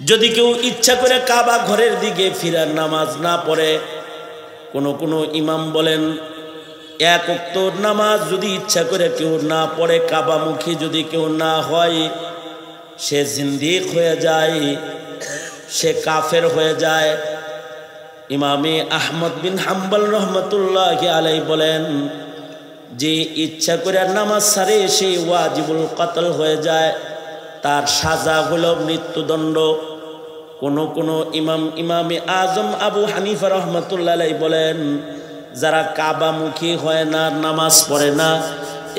যদি কেউ ইচ্ছা করে কাবা ঘরের দিকে ফিরার নামাজ না পড়ে, কোনো ইমাম বলেন এক ওয়াক্ত নামাজ যদি ইচ্ছা করে কেউ না পড়ে, কাবামুখী যদি কেউ না হয়, সে জিন্দিক হয়ে যায়, সে কাফের হয়ে যায়। ইমামে আহমদ বিন হাম্বল রহমতুল্লাহি আলাইহি বলেন, যে ইচ্ছা করে নামাজ ছাড়ে সে ওয়াজিবুল কতল হয়ে যায়, তার সাজা হলো মৃত্যুদণ্ড। কোনো ইমামে আজম আবু হানিফা রহমতুল্লাহ আলাইহি বলেন, যারা কাবামুখী হয় না, নামাজ পড়ে না,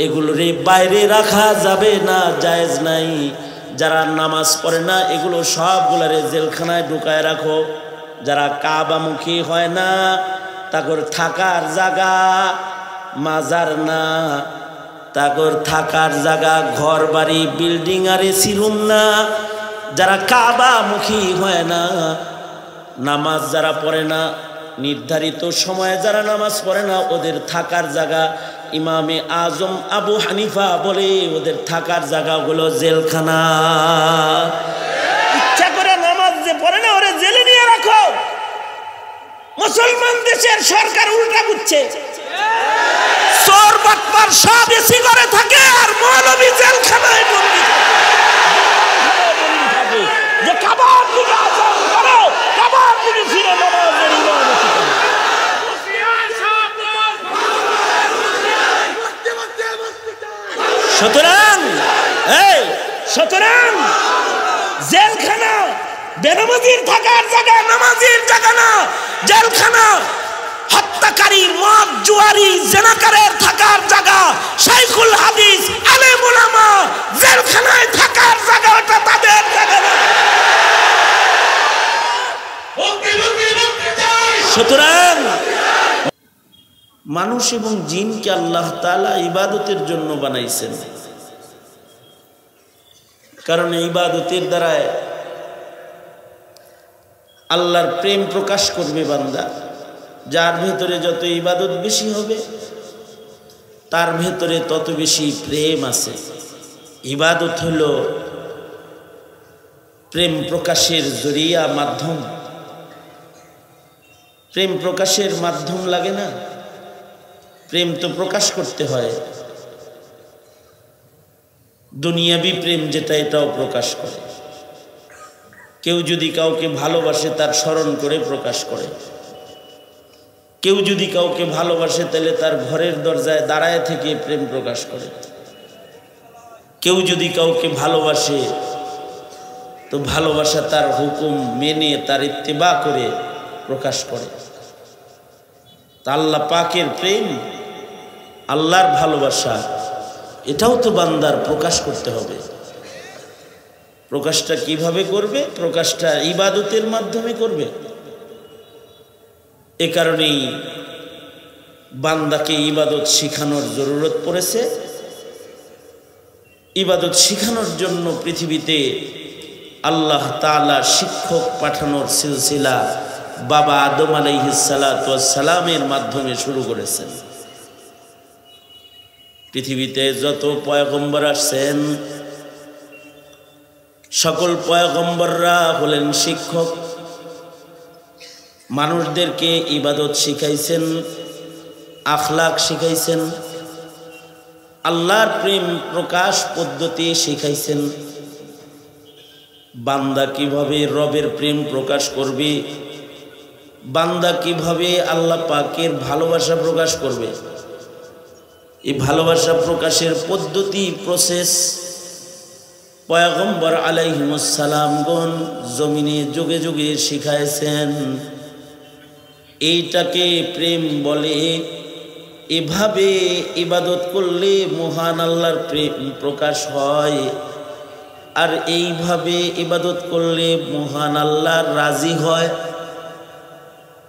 এগুলোরে বাইরে রাখা যাবে না, জায়েজ নাই। যারা নামাজ পড়ে না এগুলো সবগুলারে জেলখানায় ঢুকায় রাখো। যারা কাবামুখী হয় না তাগর থাকার জায়গা মাজার না, তাগর থাকার জায়গা ঘর বাড়ি বিল্ডিং আরে সিরুম না। যারা কাবামুখী হয় না, নামাজ যারা পড়ে না, নির্ধারিত সময়ে যারা নামাজ পড়ে না, ওদের থাকার জায়গা, ইমামে আজম আবু হানিফা বলে, ওদের থাকার জায়গা হলো জেলখানা। ইচ্ছা করে নামাজ যে পড়ে না ওরে জেলে নিয়ে রাখো। মুসলমান দেশের সরকার উল্টা বুঝছে, চোর বাটপার সব এসি করে থাকে আর মৌলবী জেলখানায় বন্দী থাকে। যে কাবার দিকে আযান করো, কাবার দিকে ফিরে নামাজের ইমামতি করো। সুতরাং জেলখানা বেনামাজির থাকার জায়গা, নামাজির জায়গা না। জেলখানা হত্যাকারী, মদ জুয়ারি, জেনাকারের থাকার জায়গা। শাইখুল হাদিস, আলেম উলামা জেলখানায় থাকার জায়গা, ওটা তাদের জায়গা না। সুতরাং মানুষ এবং জিনকে আল্লাহ তাআলা ইবাদতের জন্য বানাইছেন, কারণ ইবাদতের দ্বারায় আল্লাহর প্রেম প্রকাশ করবে বান্দা। যার ভেতরে যত ইবাদত বেশি হবে তার ভেতরে তত বেশি প্রেম আছে। ইবাদত হলো প্রেম প্রকাশের জরিয়া, মাধ্যম। প্রেম প্রকাশের মাধ্যম লাগে না, প্রেম তো প্রকাশ করতে হয়। দুনিয়াবি প্রেম যেটা, এটাও প্রকাশ করে। কেউ যদি কাউকে ভালোবাসে তার স্মরণ করে প্রকাশ করে। কেউ যদি কাউকে ভালোবাসে তাহলে তার ঘরের দরজায় দাঁড়ায় থেকে প্রেম প্রকাশ করে। কেউ যদি কাউকে ভালোবাসে তো ভালোবাসা তার হুকুম মেনে তার ইত্তেবা করে প্রকাশ করে। তা আল্লাহ পাকের প্রেম, আল্লাহর ভালোবাসা, এটাও তো বান্দার প্রকাশ করতে হবে। প্রকাশটা কিভাবে করবে? প্রকাশটা ইবাদতের মাধ্যমে করবে। এ কারণেই বান্দাকে ইবাদত শিখানোর জরুরত পড়েছে। ইবাদত শিখানোর জন্য পৃথিবীতে আল্লাহ তাআলা শিক্ষক পাঠানোর সিলসিলা বাবা আদম আলাইহিস সালাতু ওয়াস সালামের মাধ্যমে শুরু করেছেন। পৃথিবীতে যত পয়গম্বর আসছেন সকল পয়গম্বররা হলেন শিক্ষক। মানুষদেরকে ইবাদত শিখাইছেন, আখলাক শিখাইছেন, আল্লাহর প্রেম প্রকাশ পদ্ধতি শিখাইছেন। বান্দা কিভাবে রবের প্রেম প্রকাশ করবে, বান্দা কিভাবে আল্লাহ পাকের ভালোবাসা প্রকাশ করবে, এই ভালোবাসা প্রকাশের পদ্ধতি, প্রসেস পয়গম্বর আলাইহিমুস সালামগণ জমিনে যুগে যুগে শিখাইছেন। এইটাকে প্রেম বলে। এভাবে ইবাদত করলে মহান আল্লাহর প্রেম প্রকাশ হয়, আর এইভাবে ইবাদত করলে মহান আল্লাহ রাজি হয়।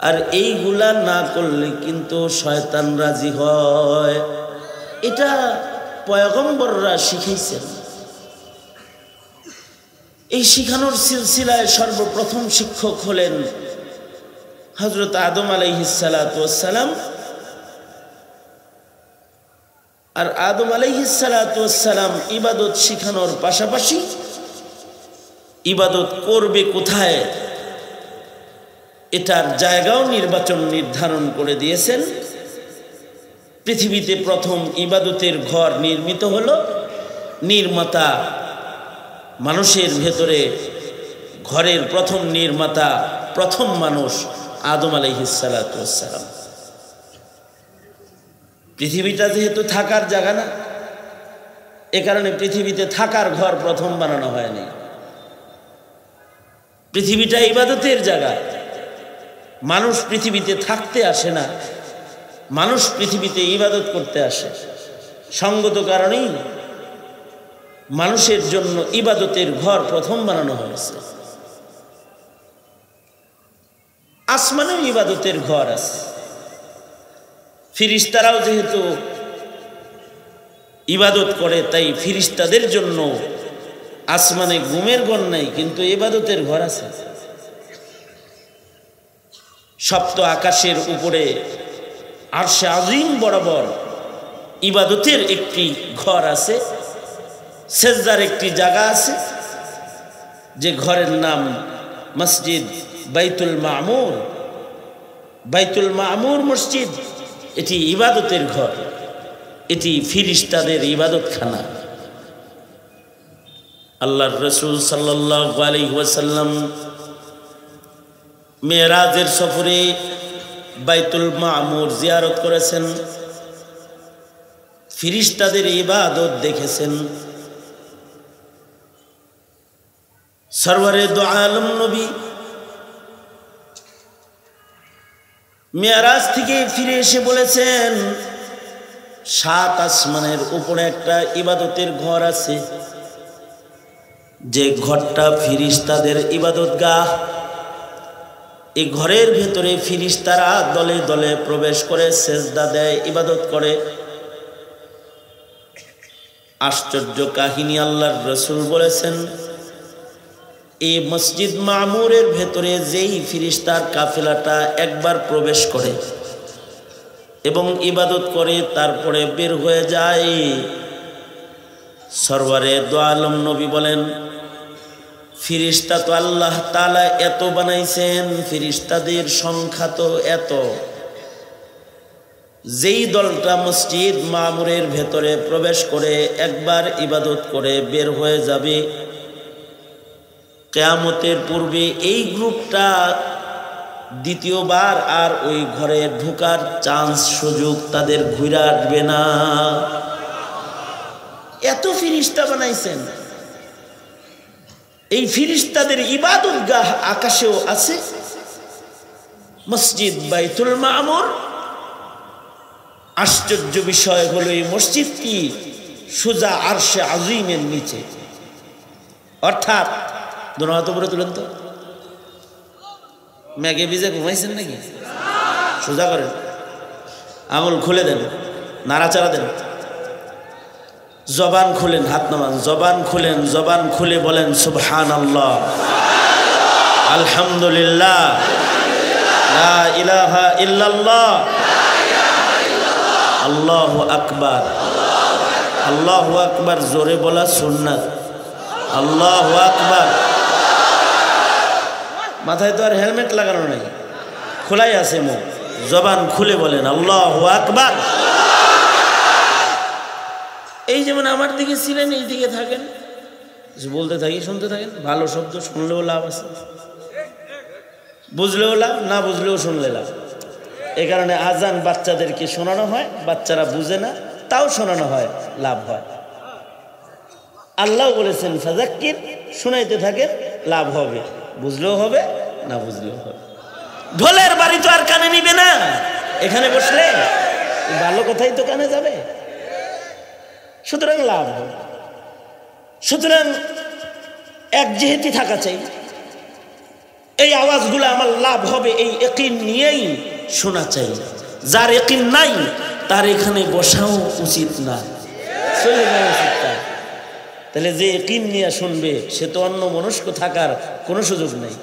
আর এইগুলা না করলে কিন্তু শয়তান রাজি হয়। এটা পয়গম্বররা শিখাইছেন। এই শিখানোর সিলসিলায় সর্বপ্রথম শিক্ষক হলেন হযরত আদম আলাইহিস সালাতু ওয়াস সালাম। আর আদম আলাইহিস সালাতু ওয়াস সালাম ইবাদত শিখানোর পাশাপাশি ইবাদত করবে কোথায় এটার জায়গাও নির্ধারণ করে দিয়েছেন। পৃথিবীতে প্রথম ইবাদতের ঘর নির্মিত হলো, নির্মাতা মানুষের ভেতরে ঘরের প্রথম নির্মাতা প্রথম মানুষ আদম আলাইহিস সালাতু ওয়াস সালাম। পৃথিবীটা যেহেতু থাকার জায়গা না, এ কারণে পৃথিবীতে থাকার ঘর প্রথম বানানো হয়নি। পৃথিবীটা ইবাদতের জায়গা। মানুষ পৃথিবীতে থাকতে আসে না, মানুষ পৃথিবীতে ইবাদত করতে আসে। সঙ্গত কারণেই মানুষের জন্য ইবাদতের ঘর প্রথম বানানো হয়েছে। আসমানেও ইবাদতের ঘর আছে। ফিরিস্তারাও যেহেতু ইবাদত করে, তাই ফিরিস্তাদের জন্য আসমানে ঘুমের ঘর নাই, কিন্তু ইবাদতের ঘর আছে। সপ্ত আকাশের উপরে আরশে আজিম বরাবর ইবাদতের একটি ঘর আছে, সেজদার একটি জায়গা আছে, যে ঘরের নাম মসজিদ বাইতুল মামুর। বাইতুল মামুর মসজিদ, এটি ইবাদতের ঘর, এটি ফিরিস্তাদের ইবাদতখানা। আল্লাহর রাসূল সাল্লাল্লাহু আলাইহি ওয়াসাল্লাম মেরাজের সফরে বাইতুল মামুর জিয়ারত করেছেন, ফিরিস্তাদের ইবাদত দেখেছেন। সরওয়ারে দু আলম নবী মেরাজ থেকে ফিরে এসে বলেছেন, 7 আসমানের উপরে একটা ইবাদতের ঘর আছে, যে ঘরটা ফিরিস্তাদের ইবাদতগাহ। এই ঘরের ভেতরে ফিরিস্তারা দলে দলে প্রবেশ করে সেজদা দেয়, ইবাদত করে। আশ্চর্য কাহিনী, আল্লাহর রাসূল বলেছেন, এই মসজিদ মামুরের ভেতরে যেই ফিরিস্তার কাফেলাটা একবার প্রবেশ করে এবং ইবাদত করে তারপরে বের হয়ে যায়, সরওয়ারে দু আলম নবী বলেন, ফিরিস্তা তো আল্লাহ তাআলা এত বানাইছেন, ফিরিস্তাদের সংখ্যা তো এত, যেই দলটা মসজিদ মামুরের ভেতরে প্রবেশ করে একবার ইবাদত করে বের হয়ে যাবে, কিয়ামতের পূর্বে এই গ্রুপটা দ্বিতীয়বার আর ওই ঘরে ঢোকার চান্স সুযোগ তাদের ঘুরে আসবে না। এত ফিরিস্তা বানাইছেন। এই ফিরিস্তাদের ইবাদতগাহ আকাশেও আছে, মসজিদ বাইতুল মামুর। আশ্চর্য বিষয় হলো, এই মসজিদটি সোজা আরশে আজিমের নিচে, অর্থাৎ দোনো হাত উপরে তুলেন তো, মেঘে ভিজে ঘুমাইছেন নাকি? সোজা করেন, আঙুল খুলে দেন, নাড়াচাড়া দেন, জবান খুলেন, হাত নামান, জবান খুলেন, জবান খুলে বলেন সুবহানাল্লাহ, আলহামদুলিল্লাহ, লা ইলাহা ইল্লাল্লাহ, আল্লাহু আকবার। আল্লাহু আকবার জোরে বলা সুন্নাত। আল্লাহু আকবার। মাথায় তো আর হেলমেট লাগানো নেই, খোলাই আছে মুখ, জবান খুলে বলেন আল্লাহু আকবার। এই যেমন আমার দিকে ছিলেন, এই দিকে থাকেন, বলতে থাকি, শুনতে থাকেন। ভালো শব্দ শুনলেও লাভ আছে, বুঝলেও লাভ, না বুঝলেও শুনলে লাভ। এই কারণে আজান বাচ্চাদেরকে শোনানো হয়, বাচ্চারা বুঝে না, তাও শোনানো হয়, লাভ হয়। আল্লাহ বলেছেন ফাযাক্কির, শোনাইতে থাকেন, লাভ হবে, বুঝলেও হবে, না বুঝলেও হবে। ঢোলের বাড়ি তো আর কানে নিবে না, এখানে বসলে ভালো কথাই তো কানে যাবে, সুতরাং লাভ হবে। সুতরাং এক যেহেতু থাকা চাই, এই আওয়াজগুলো আমার লাভ হবে, এই ইয়াকিন নিয়েই শোনা চাই। যার ইয়াকিন নাই তার এখানে বসাও উচিত না, চলে যাওয়া উচিত না। তাহলে যে ইয়াকিন নিয়ে শুনবে সে তো অন্য মনস্ক থাকার কোনো সুযোগ নেই।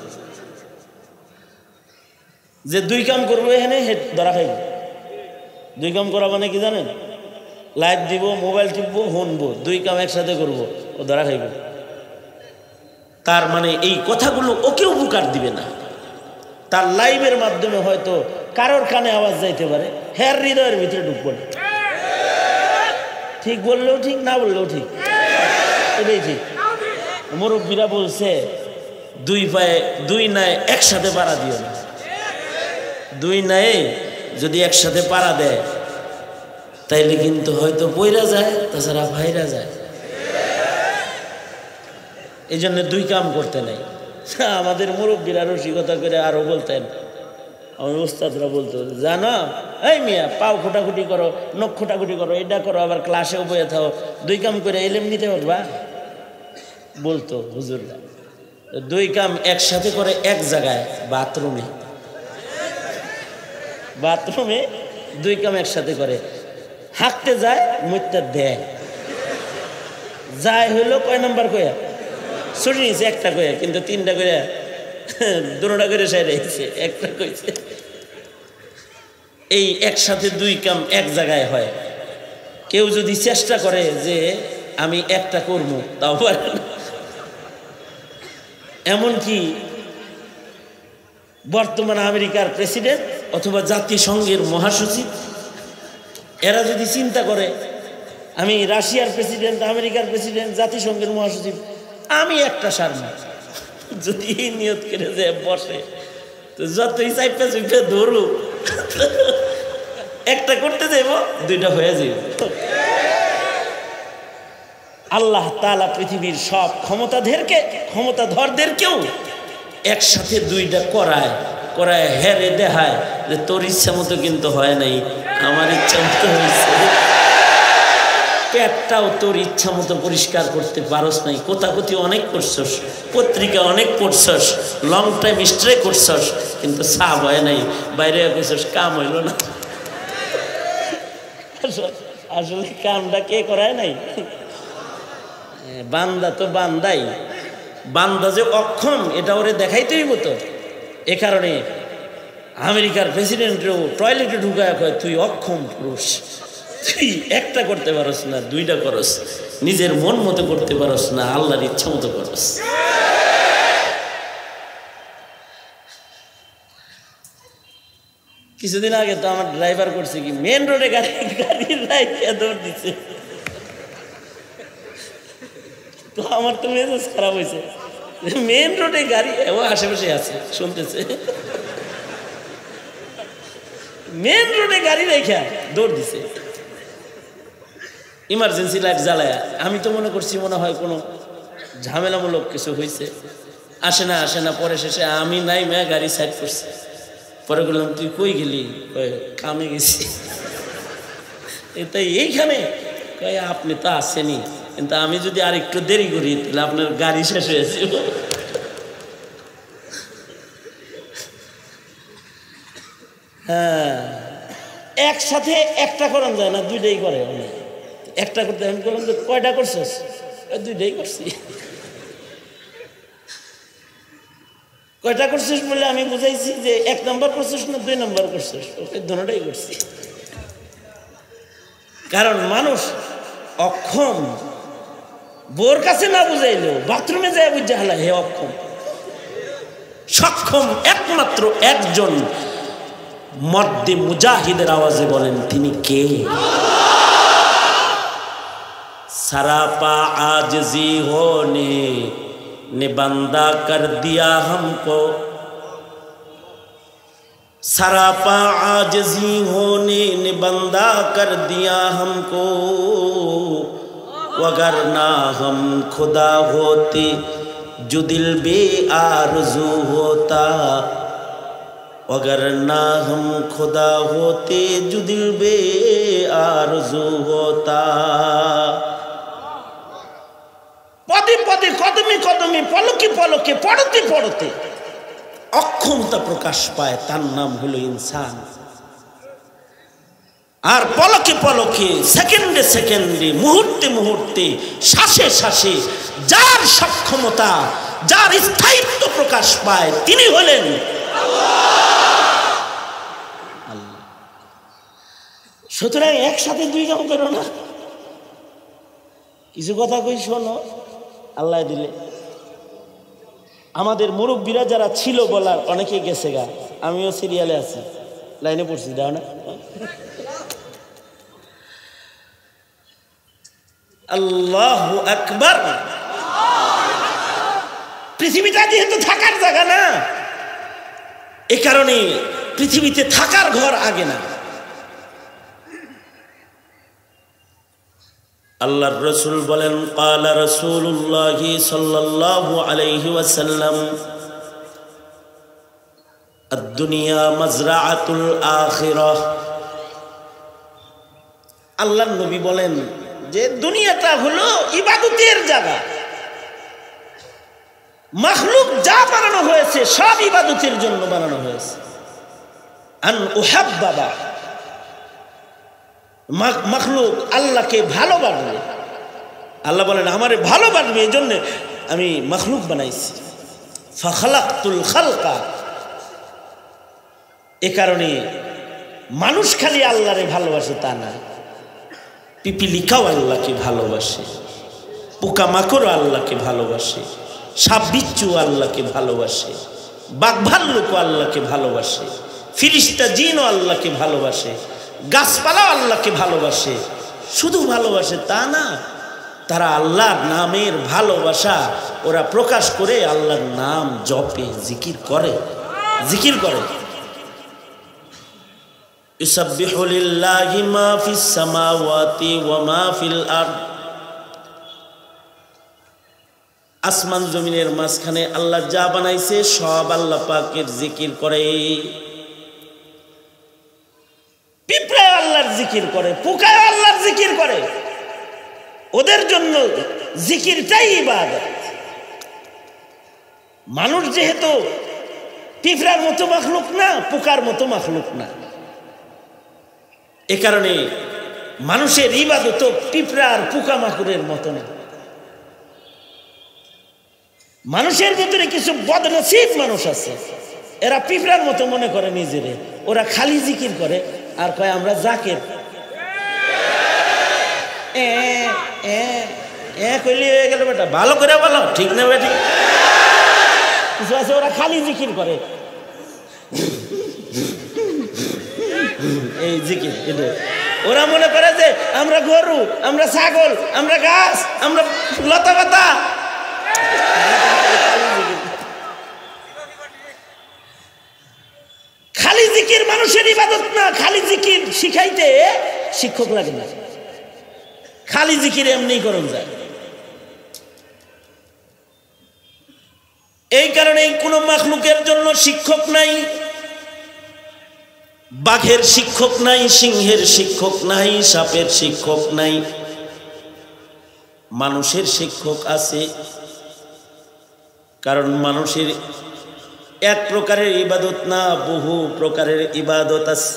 যে দুই কাম করবো এখানে ধরা খাইব। দুই কাম করা মানে কি জানেন? লাইট দিব, মোবাইল টিপবো, শুনবো, দুই কাম একসাথে করবো, ও ধরা খাইব। তার মানে এই কথাগুলো ওকে উপকার দিবে না। তার লাইভের মাধ্যমে হয়তো কারোর কানে আওয়াজ যাইতে পারে, হ্যার হৃদয়ের ভিতরে ঢুকবো না। ঠিক বললেও ঠিক, না বললেও ঠিক, এটাই ঠিক। মুরব্বীরা বলছে দুই পায়ে দুই নায়ে একসাথে পাড়া দিও না। দুই নায়ে যদি একসাথে পাড়া দেয় তাইলে কিন্তু হয়তো পইরা যায়, তাছাড়া ভাইরা যায়। এই জন্য দুই কাম করতে নাই। আমাদের মুরব্বীরা রসিকতা করে আরো বলতেন, আমার উস্তাদরা বলতো, জানো এই মিয়া পাও খোটাখুটি করো, নখ খোটাখুটি করো, এটা করো, আবার ক্লাসেও বয়ে থাও, দুই কাম করে এলেম নিতে পারবা, বলতো হুজুররা। দুই কাম একসাথে করে এক জায়গায়, বাথরুমে। বাথরুমে দুই কাম একসাথে করে, হাঁকতে যায় মইত্যা দেয়, যায় হইলো কয় নাম্বার কয়া ছুটি নিয়েছে একটা কয়া, কিন্তু তিনটা করে দুটা করে সাইডে একটা কইছে। এই একসাথে দুই কাম এক জায়গায় হয়। কেউ যদি চেষ্টা করে যে আমি একটা করবো, তাও পারে না। এমনকি বর্তমান আমেরিকার প্রেসিডেন্ট অথবা জাতিসংঘের মহাসচিব, এরা যদি চিন্তা করে আমি রাশিয়ার প্রেসিডেন্ট, আমেরিকার প্রেসিডেন্ট, জাতিসংঘের মহাসচিব, আমি একটা সারনা, যদি নিয়ত করে যে বসে, তো যতই চাইপা চুপে ধরু, একটা করতে যাইব, দুইটা হয়ে যাইব। আল্লাহ তাআলা পৃথিবীর সব ক্ষমতাধরদেরকেও একসাথে দুইটা করায় হেরে দেখায় যে তোর ইচ্ছা মতো কিন্তু হয় নাই, আমার ইচ্ছা মতো হয়েছে। পেটটাও তোর ইচ্ছা মতো পরিষ্কার করতে পারস নাই, কোথাকুতি অনেক করছস, পত্রিকা অনেক পড়ছস, লং টাইম স্ট্রে করছস, কিন্তু সাব হয় নাই, বাইরে কইছস কাম হইল না। আসলে কামটা কে করায় নাই? বান্দা তো বান্দাই, বান্দা যে অক্ষম এটা ওরে দেখাইতেই হতো। এ কারণে আমেরিকার প্রেসিডেন্টও টয়লেটে ঢুকায় কয়, তুই অক্ষম পুরুষ, তুই একটা করতে পারস না, দুইটা করস, নিজের মন মতো করতে পারস না, আল্লাহর ইচ্ছা মতো করস। কিছুদিন আগে তো আমার ড্রাইভার করছে কি, মেন রোডে গাড়ির রাইখা দৌড় দিচ্ছে। তো আমার তো মেজাজ খারাপ হয়েছে, মেন রোডে গাড়ি, ও আশেপাশে আছে শুনতেছে, মেন রোডে গাড়ি রেখা দৌড় দিছে, ইমার্জেন্সি লাইট জ্বালায়া। আমি তো মনে করছি মনে হয় কোনো ঝামেলামূলক কিছু হয়েছে, আসে না। পরে শেষে আমি নাই মেয়ে গাড়ি সাইড করছে। পরে বললাম, তুই কই গেলি? কামে গেছি। এটাই এইখানে কয়, আপনি তো আসেনি, কিন্তু আমি যদি আর একটু দেরি করি তাহলে আপনার গাড়ি শেষ হয়েছে। হ্যাঁ, একসাথে একটা করান যায় না, দুইটাই করে। একটা করতে আমি বললাম, যে কয়টা করছিস? দুইটাই করছি। কয়টা করছিস বলে আমি বুঝাইছি যে 1 নম্বর করছিস না 2 নম্বর করছিস, ওকে দুটোটাই করছি। কারণ মানুষ অক্ষম, বোর কাছে না বুঝাইলেও বাথরুমে যায় বুঝা হালা হে অক্ষম। সক্ষম একমাত্র একজন, মর্দে মুজাহিদের আওয়াজে বলেন তিনি কে? सरापा आजिज़ी होने ने बंदा कर दिया हमको, सरापा आजिज़ी होने ने बंदा कर दिया हमको, वगरना हम खुदा होते जो दिल बेआरज़ू होता, वगरना हम खुदा होते जो दिल बेआरज़ू होता। পদে পদে কদমে কদমে পলকে পলকে পড়তে পড়তে অক্ষমতা প্রকাশ পায়, তার নাম হলো ইনসান। আর পলকে পলকে সেকেন্ডে সেকেন্ডে মুহূর্তে মুহূর্তে শ্বাসে শ্বাসে যার সক্ষমতা, যার স্থায়িত্ব প্রকাশ পায় তিনি হলেন আল্লাহ। সুতরাং একসাথে দুই কাম করো না, কিছু কথা কই শোনো, আল্লাহ দিলে আমাদের মুরব্বীরা যারা ছিল বলার অনেকে গেছে গা, আমিও সিরিয়ালে আছি, লাইনে পড়ছি, দাও না। আল্লাহু আকবার। পৃথিবীটা যেহেতু থাকার জায়গা না, এ কারণে পৃথিবীতে থাকার ঘর আগে না। আল্লাহর রাসূল বলেন, ক্বালা রাসূলুল্লাহ সাল্লাল্লাহু আলাইহি ওয়াসাল্লাম, আদ-দুনিয়া মাজরাআতুল আখিরাহ। আল্লাহর নবী বলেন যে দুনিয়াটা হলো ইবাদতের জায়গা। মাখলুক যা বানানো হয়েছে সব ইবাদতের জন্য বানানো হয়েছে। আন উহাব্বাবা, মাখলুক আল্লাহকে ভালোবাসবে। আল্লাহ বলেন আমারে ভালোবাসবে, এই জন্য আমি মাখলুক বানাইছি। ফাখালাকতুল খালকা, এ কারণে মানুষ খালি আল্লাহরে ভালোবাসে তা না, পিপিলিকাও আল্লাহকে ভালোবাসে, পোকামাকড়ও আল্লাহকে ভালোবাসে, সাপ বিচ্ছু আল্লাহকে ভালোবাসে, বাঘভাল্লুকও আল্লাহকে ভালোবাসে, ফিরিস্তা জিনও আল্লাহকে ভালোবাসে, গাছপালাও আল্লাহকে ভালোবাসে। শুধু ভালোবাসে তা না, তারা আল্লাহর নামের ভালোবাসা ওরা প্রকাশ করে আল্লাহর নাম জপে, জিকির করে। ইউসাব্বিহু লিল্লাহি মা ফিস সামাওয়াতি ওয়া মা ফিল আরদ। আসমান জমিনের মাঝখানে আল্লাহ যা বানাইছে সব আল্লাহ পাকের জিকির করে। পিঁপড়ায় আল্লাহর জিকির করে, পোকায় আল্লাহর জিকির করে। ওদের জন্য জিকিরটাই ইবাদত। মানুষ যেহেতু পিঁপড়ার মতো মাখলুক না, পোকার মতো মাখলুক না, এ কারণে মানুষের ইবাদত পিঁপড়ার পোকামাকড়ের মতো না। মানুষের ভিতরে কিছু বদনসিব মানুষ আছে, এরা পিঁপড়ার মতো মনে করে নিজেরে। ওরা খালি জিকির করে আর কয় আমরা জাকের। কইলে হয়ে গেল বেটা, ভালো করে বলো, ঠিক না বেটি? কিছু আছে ওরা খালি জিকির করে, এই জিকির। ওরা মনে করে যে আমরা গরু, আমরা ছাগল, আমরা গাছ, আমরা লতা পাতা। খালি জিকির মানুষের ইবাদত না। খালি জিকির শিখাইতে শিক্ষক লাগে না, খালি জিকির এমনি করুন যায়। এই কারণে কোন মাখলুকের জন্য শিক্ষক নাই। বাঘের শিক্ষক নাই, সিংহের শিক্ষক নাই, সাপের শিক্ষক নাই। মানুষের শিক্ষক আছে, কারণ মানুষের এক প্রকারের ইবাদত না, বহু প্রকারের ইবাদত আছে,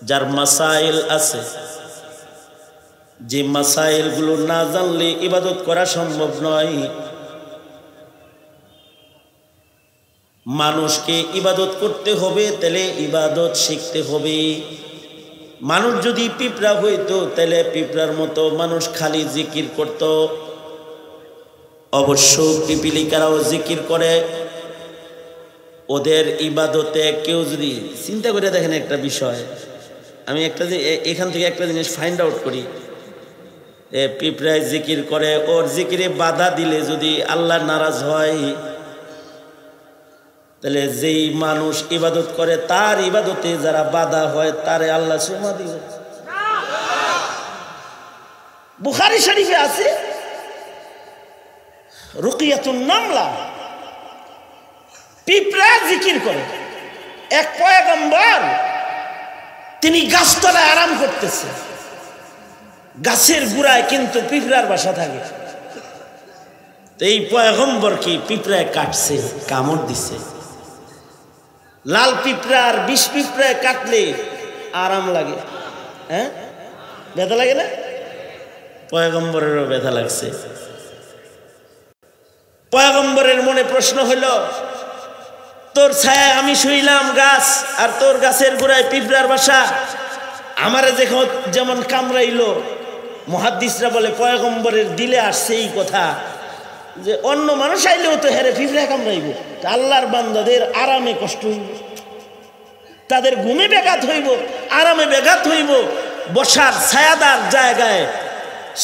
যার মাসাইল আছে। যে মাসাইল গুলো না জানলে ইবাদত করা সম্ভব নয়। মানুষকে ইবাদত করতে হবে, তাহলে ইবাদত শিখতে হবে। মানুষ যদি পিঁপড়া হইতো, তাহলে পিঁপড়ার মতো মানুষ খালি জিকির করত। অবশ্য পিপিলিকারাও জিকির করে। ওদের ইবাদতে কেউ যদি চিন্তা করে দেখেন একটা বিষয়, আমি একটা এখান থেকে একটা জিনিস ফাইন্ড আউট করি। পিঁপড়ায় জিকির করে, ওর জিকিরে বাধা দিলে যদি আল্লাহ নারাজ হয়, তাহলে যেই মানুষ ইবাদত করে তার ইবাদতে যারা বাধা হয় তারে আল্লাহ সুমা দিবে। বুখারী শরীফে আছে রুকিয়াতুন নামলা, পিঁপড়া জিকির করে। এক পয়গম্বর তিনি গাছতলায় আরাম করতেছে, গাছের গুড়ায় কিন্তু পিঁপড়ার বাসা থাকে। এই পয়গম্বরকে পিঁপড়ায় কাটছে, কামড় দিছে। লাল পিঁপড়ার বিষ পিঁপড়ায় কাটলে আরাম লাগে, হ্যাঁ, ব্যথা লাগে না? পয়গম্বরেরও ব্যথা লাগছে। পয়গম্বরের মনে প্রশ্ন হইল, তোর ছায়ায় আমি শুইলাম গাছ, আর তোর গাছের গোড়ায় পিঁপড়ার বাসা, আমারে যেমন কামড়াইলো। মুহাদ্দিসরা বলে পয়গম্বরের দিলে আসছে এই কথা, যে অন্য মানুষ আইলেও তো হেরে পিঁপড়া কামড়াইব, আল্লাহর বান্দাদের আরামে কষ্ট হইব, তাদের ঘুমে ব্যাঘাত হইব, আরামে ব্যাঘাত হইব, বসার ছায়াদার জায়গায়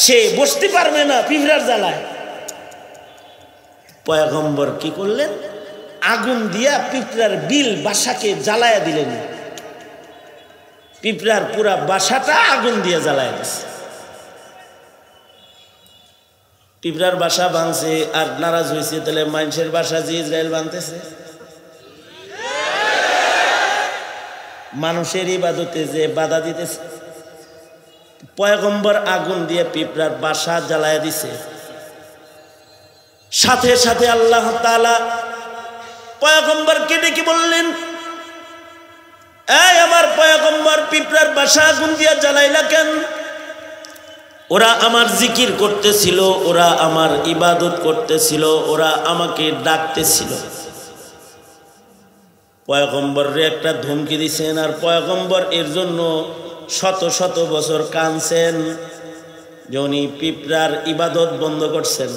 সে বসতে পারবে না পিঁপড়ার জ্বালায়। পয়গম্বর কি করলেন? আগুন দিয়া পিঁপড়ার বিল বাসাকে জ্বালায়া দিলেন, পিঁপড়ার পুরা বাসাটা আগুন দিয়ে জ্বালায়া দিচ্ছে। পিঁপড়ার বাসা ভাঙছে আর নারাজ হয়েছে, তাহলে মানুষের বাসা যে ইসরায়েল ভাঙতেছে, মানুষের ইবাদতে যে বাধা দিতেছে। পয়গম্বর আগুন দিয়ে পিঁপড়ার বাসা জ্বালায়া দিছে, সাথে সাথে আল্লাহ তাআলা পয়গম্বরকে ডেকে বললেন, এই আমার পয়গম্বর, পিঁপড়ার বাসা আগুন দিয়া জ্বালাইলা কেন? ওরা আমার জিকির করতেছিল, ওরা আমার ইবাদত করতেছিল, ওরা আমাকে ডাকতেছিল। পয়গম্বরে একটা ধমকি দিছেন, আর পয়গম্বর এর জন্য শত শত বছর কাঁদছেন যে উনি পিঁপড়ার ইবাদত বন্ধ করছেন।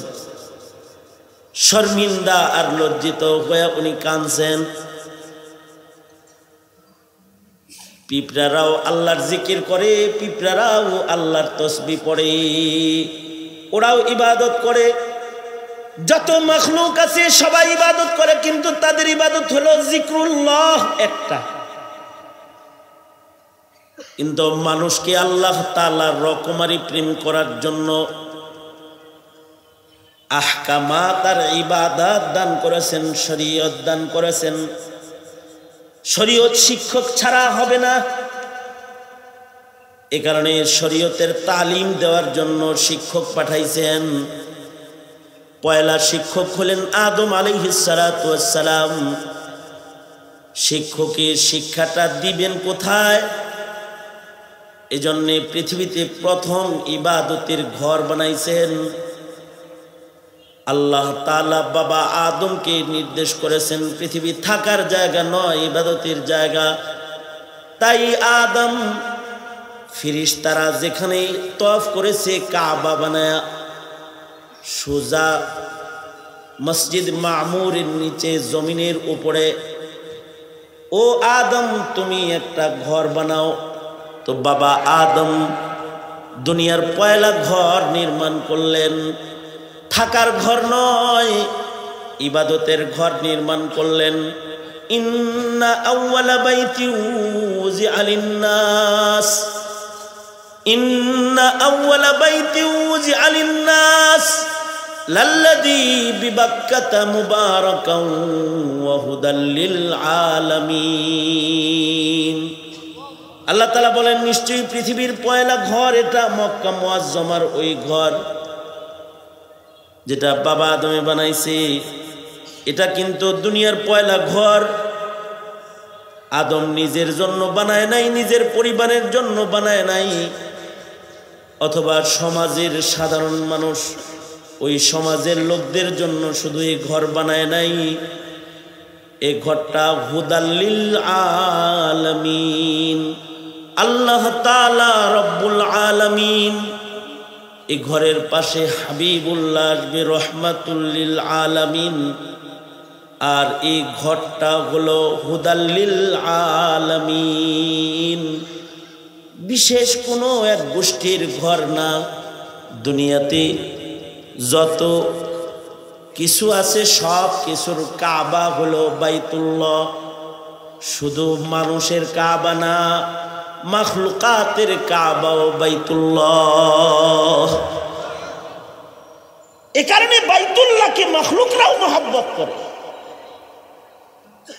শর্মিন্দা আর লজ্জিত হয়ে উনি কাঁদছেন। পিঁপড়ারাও আল্লাহর জিকির করে, পিঁপড়ারাও আল্লাহর তসবিহ পড়ে, ওরাও ইবাদত করে। যত মাখলুক আছে সবাই ইবাদত করে, কিন্তু তাদের ইবাদত হলো জিক্রুল্লাহ একটা। কিন্তু মানুষকে আল্লাহ তাআলার রকমারি প্রেম করার জন্য আহকামাত আর ইবাদত দান করেছেন, শরীয়ত দান করেছেন। শরীয়ত শিক্ষক ছাড়া হবে না, এ কারণে শরীয়তের তালিম দেওয়ার জন্য শিক্ষক পাঠাইছেন। পয়লা শিক্ষক হলেন আদম আলাইহিস সালাতু ওয়াস সালাম। শিক্ষকের শিক্ষাটা দিবেন কোথায়? এজন্য পৃথিবীতে প্রথম ইবাদতের ঘর বানাইছেন। আল্লাহ তাআলা বাবা আদমকে নির্দেশ করেছেন পৃথিবী থাকার জায়গা নয়, ইবাদতের জায়গা। তাই আদম ফেরেশতারা যেখানে তওয়াফ করেছে কাবা বানায়া, সোজা মসজিদ মামুরের নিচে জমিনের উপরে, ও আদম তুমি একটা ঘর বানাও। তো বাবা আদম দুনিয়ার পয়লা ঘর নির্মাণ করলেন। থাকার ঘর নয়, ইবাদতের ঘর নির্মাণ করলেন। ইন্না আউওয়ালা বাইতি উযিআ লিন-নাস, ইন্না আউওয়ালা বাইতি উযিআ লিন-নাস লাল্লাযী বিবাক্কাতা মুবারাকান ওয়া হুদাল লিল আলামিন। আল্লাহ তাআলা বলেন, নিশ্চয়ই পৃথিবীর পয়লা ঘর এটা মক্কা মুআজ্জমার ওই ঘর যেটা বাবা আদমে বানাইছে। এটা কিন্তু দুনিয়ার পয়লা ঘর। আদম নিজের জন্য বানায় নাই, নিজের পরিবারের জন্য বানায় নাই, অথবা সমাজের সাধারণ মানুষ, ওই সমাজের লোকদের জন্য শুধু এই ঘর বানায় নাই। এই ঘরটা হুদাল লিল আলামিন, আল্লাহ তাআলা রব্বুল আলামিন। এই ঘরের পাশে হাবিবুল্লাহ আসবে রহমাতুল লিল আলামিন। আর এই ঘরটা হলো হুদাল লিল আলামিন, বিশেষ কোনো এক গোষ্ঠীর ঘর না। দুনিয়াতে যত কিছু আছে সব কিছুর কাবা হলো বাইতুল্লাহ। শুধু মানুষের কাবা না, মাখলুকাতের কাবাও বাইতুল্লাহ। এ কারণে বাইতুল্লাহকে মাখলুকরাও মহব্বত করে।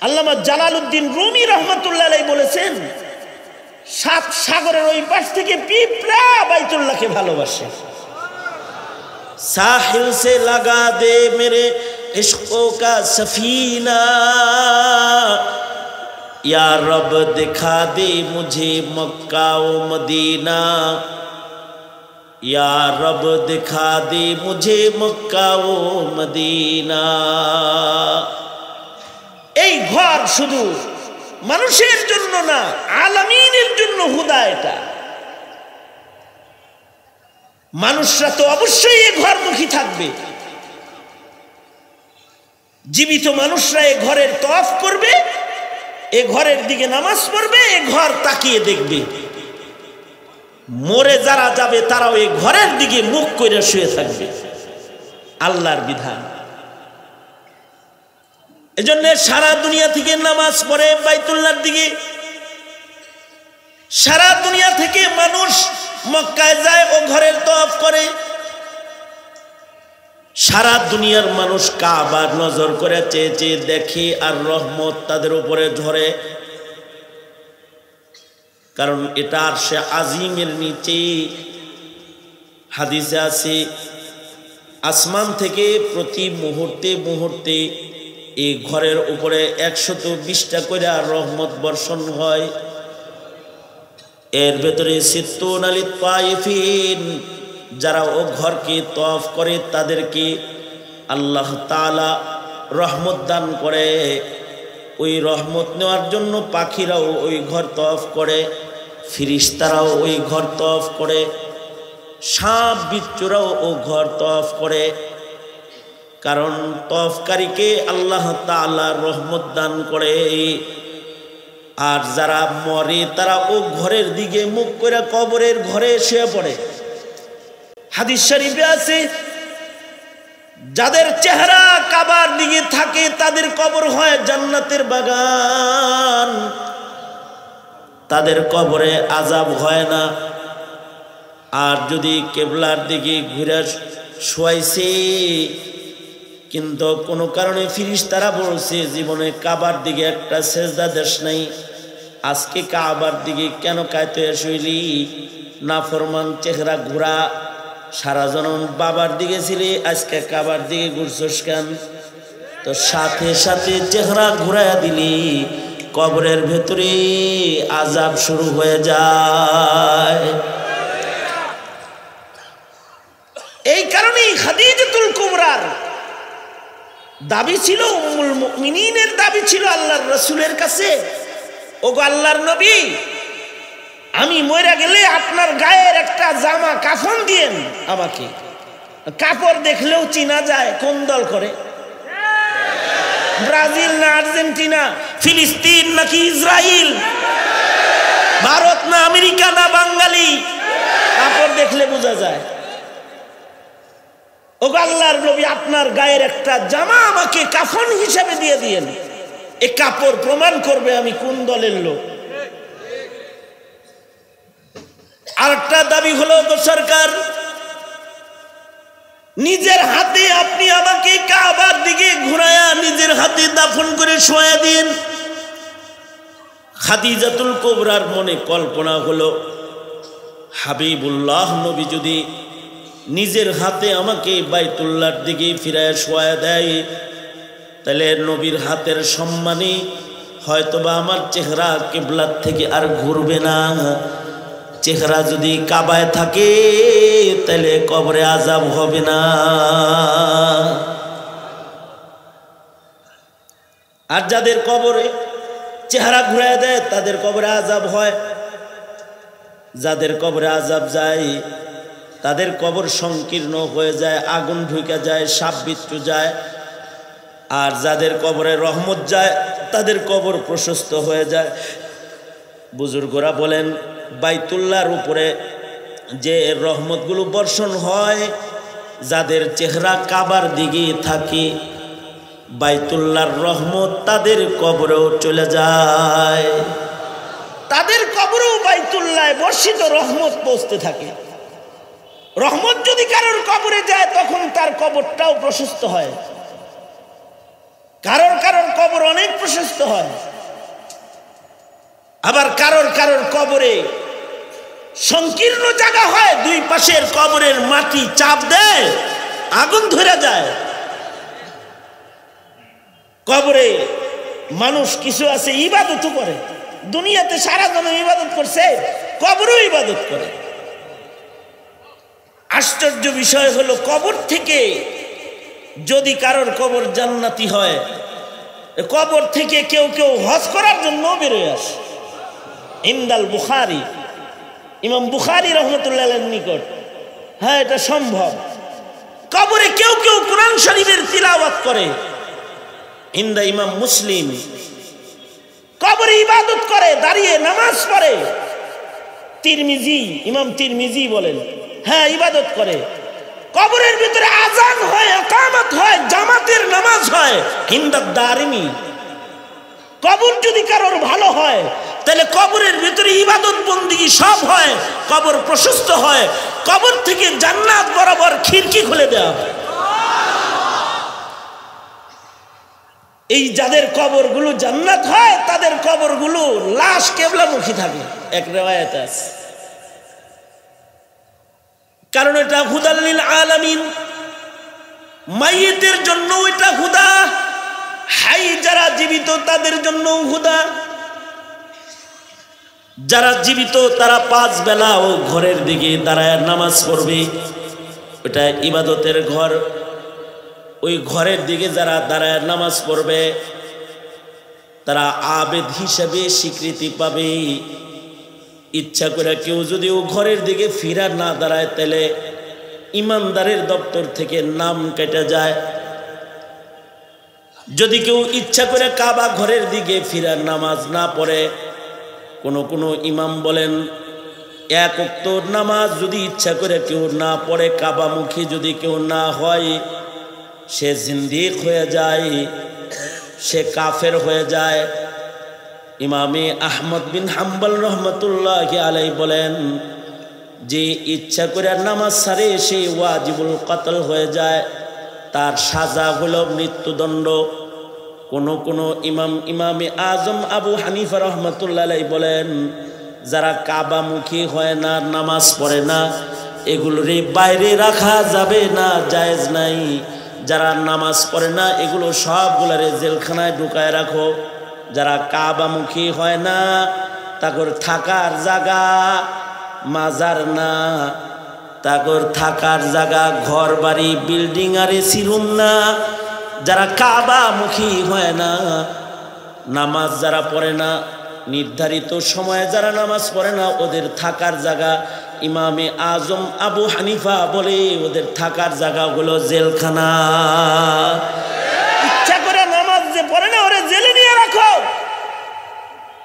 আল্লামা জালালউদ্দিন রুমি রহমাতুল্লাহ আলাইহি বলেছেন, সাত সাগরের ওই পাশ থেকে পিঁপড়া বাইতুল্লাহকে ভালোবাসে। साहिल से लगा दे मेरे इश्क़ों का सफीना, या रब दिखा दे मुझे मक्का व मदीना, या रब दिखा दे मुझे मक्का व मदीना। এই ঘর শুধু মানুষের জন্য না, আলামিনের জন্য হুদা। এটা মানুষরা তো অবশ্যই এই ঘরমুখী থাকবে, জীবিত মানুষরা এ ঘরের তওয়াফ করবে, এ ঘরের দিকে নামাজ পড়বে, এ ঘর তাকিয়ে দেখবে। মরে যারা যাবে তারাও এই ঘরের দিকে মুখ করে শুয়ে থাকবে। আল্লাহর বিধান। এজন্য সারা দুনিয়া থেকে নামাজ পড়ে বাইতুল্লাহর দিকে, সারা দুনিয়া থেকে মানুষ মক্কায় যায় ও ঘরের তওয়াফ করে। সারা দুনিয়ার মানুষ কাবার নজর করে চেয়ে চেয়ে দেখে আর রহমত তাদের উপরে ঝরে। কারণ এটা আরশে আজিমের নিচে হাদিসে আছে, আসমান থেকে প্রতি মুহূর্তে মুহূর্তে এই ঘরের উপরে 120টা করে রহমত বর্ষণ হয়। এর ভেতরে সিত্তুন আলিত তাইফিন, যারা ও ঘরকে তওয়াফ করে তাদেরকে আল্লাহ তাআলা রহমত দান করে। ওই রহমত নেওয়ার জন্য পাখিরাও ওই ঘর তওয়াফ করে, ফিরিস্তারাও ওই ঘর তওয়াফ করে, সাপ বিচ্ছুরাও ও ঘর তওয়াফ করে। কারণ তওয়াফকারীকে আল্লাহ তাআলা রহমত দান করে। আর যারা মরে তারা ও ঘরের দিকে মুখ করে কবরের ঘরে শুয়ে পড়ে। হাদিস শরীফে আছে, যাদের চেহারা কাবার দিকে থাকে তাদের কবর হয় জান্নাতের বাগান, তাদের কবরে আযাব হয় না। আর যদি কিবলার দিকে ঘুরে শোয়াইছে কিন্তু কোনো কারণে ফিরিস্তারা বলছে জীবনে কাবার দিকে একটা সেজদা দেশ নাই, আজকে কাবার দিকে কেন কায়তে শুইলি, নাফরমান চেহারা ঘোরা, সারা জনম বাবার দিকে ছিলি আজকে কাবার দিকে ঘুরছস কেন? তো সাথে সাথে চেহারা ঘুরাইয়া দিলি কবরের ভেতরে আযাব শুরু হয়ে যায়। এই কারণেই খাদিজাতুল কুবরার দাবি ছিল, উম্মুল মুমিনিনের দাবি ছিল আল্লাহর রাসূলের কাছে, ওগো আল্লাহর নবী, আমি মরে গেলে আপনার গায়ের একটা জামা কাফন দিয়েন আমাকে। কাপড় দেখলেও চিনা যায় কোন দল করে, ব্রাজিল না আর্জেন্টিনা, ফিলিস্তিন নাকি ইসরায়েল, ভারত না আমেরিকা না বাঙালি, কাপড় দেখলে বোঝা যায়। ওগো আল্লাহর নবী, আপনার গায়ের একটা জামা আমাকে কাফন হিসেবে দিয়ে দিয়েন, এই কাপড় প্রমাণ করবে আমি কোন দলের লোক। আরেকটা দাবি হলো, তো সরকার নিজের হাতে আপনি আমাকে কাবার দিকে ঘুরায়া নিজের হাতে দাফন করে শোয়া দিন। খাদিজাতুল কুবরার মনে কল্পনা হলো, হাবিবুল্লাহ নবী যদি নিজের হাতে আমাকে বাইতুল্লাহর দিকে ফিরায় শোয়া দেয় তাহলে নবীর হাতের সম্মানে হয়তোবা আমার চেহারা কিবলার থেকে আর ঘুরবে না। চেহারা যদি কাবায় থাকে তাহলে কবরে আযাব হবে না। আর যাদের কবরে চেহারা ঘুরায় দেয় তাদের কবরে আযাব হয়, যাদের কবরে আযাব যায় তাদের কবর সংকীর্ণ হয়ে যায়, আগুন ঢুকে যায়, সাপ বিচ্ছু যায়। আর যাদের কবরে রহমত যায় তাদের কবর প্রশস্ত হয়ে যায়। বুজুর্গরা বলেন, বাইতুল্লাহর উপরে যে রহমতগুলো বর্ষণ হয়, যাদের চেহারা কাবার দিকে থাকে বাইতুল্লাহর রহমত তাদের কবরেও চলে যায়, তাদের কবরেও বাইতুল্লাহে বর্ষিত রহমত পৌঁছতে থাকে। রহমত যদি কারোর কবরে যায় তখন তার কবরটাও প্রশস্ত হয়, কারোর কারোর কবর অনেক প্রশস্ত হয়। আবার কারোর কারোর কবরে সংকীর্ণ জায়গা হয়, দুই পাশের কবরের মাটি চাপ দেয় আগুন ধরে যায়। কবরে মানুষ কিছু আছে ইবাদত করে, দুনিয়াতে সারা জনম ইবাদত করছে, কবরেও ইবাদত করে। আশ্চর্য বিষয় হলো, কবর থেকে যদি কারোর কবর জান্নাতি হয়, কবর থেকে কেউ কেউ হজ করার জন্য বেরোয় আসে। ইমদাল বুখারী, ইমাম বুখারী রহমতুল্লাহ আলাইহির নিকট, হ্যাঁ এটা সম্ভব। কবরে কেউ কেউ কোরআন শরীফের তিলাওয়াত করে, ইন্দা ইমাম মুসলিম। কবরে ইবাদত করে, দাঁড়িয়ে নামাজ পড়ে। তিরমিজি, ইমাম তিরমিজি বলেন, হ্যাঁ ইবাদত করে। কবরের ভিতরে আযান হয়, ইকামত হয়, জামাতের নামাজ হয়। ইন্দা দারিমি। কবর যদি কারোর ভালো হয় তাহলে কবরের ভিতরে ইবাদত বন্দেগী সব হয়, কবর প্রশস্ত হয়, কবর থেকে জান্নাত বরাবর খিড়কি খুলে দেওয়া হয়। এই যাদের কবরগুলো জান্নাত হয় তাদের কবরগুলো লাশ কিবলামুখী থাকে, এক riwayat আছে। কারণ এটা হুদাল লিল আলামিন, মাইয়িতের জন্য এটা হুদা, হাই যারা জীবিত তাদের জন্য হুদা। যারা জীবিত তারা 5 বেলা ও ঘরের দিকে দাঁড়ায় নামাজ পড়বে, ওটা ইবাদতের ঘর। ওই ঘরের দিকে যারা দাঁড়ায় নামাজ পড়বে তারা আবেদ হিসেবে স্বীকৃতি পাবে। ইচ্ছা করে কেউ যদি ও ঘরের দিকে ফিরা না দাঁড়ায় তাহলে ইমানদারের দপ্তর থেকে নাম কেটে যায়। যদি কেউ ইচ্ছা করে কাবা ঘরের দিকে ফিরার নামাজ না পড়ে, কোনো ইমাম বলেন 1 ওয়াক্ত নামাজ যদি ইচ্ছা করে কেউ না পড়ে, কাবামুখী যদি কেউ না হয়, সে জিন্দিক হয়ে যায়, সে কাফের হয়ে যায়। ইমামে আহমদ বিন হাম্বল রহমতুল্লাহি আলাইহি বলেন, যে ইচ্ছা করে নামাজ ছাড়ে সে ওয়াজিবুল কতল হয়ে যায়, তার সাজা হলো মৃত্যুদণ্ড। কোনো ইমামে আজম আবু হানিফা রহমতুল্লাহ আলাইহি বলেন, যারা কাবামুখী হয় না, নামাজ পড়ে না, এগুলোর বাইরে রাখা যাবে না, জায়েজ নাই। যারা নামাজ পড়ে না এগুলো সবগুলারে জেলখানায় ঢুকায় রাখো। যারা কাবামুখী হয় না তাকর থাকার জায়গা মাজার না, তাকর থাকার জায়গা ঘর বাড়ি বিল্ডিং আর এসি রুম না। যারা কাবামুখী হয় না, নামাজ যারা পড়ে না, নির্ধারিত সময়ে যারা নামাজ পড়ে না, ওদের থাকার জায়গা ইমামে আজম আবু হানিফা বলে ওদের থাকার জায়গাগুলো জেলখানা। ইচ্ছা করে নামাজ যে পড়ে না ওরে জেলে নিয়ে রাখো।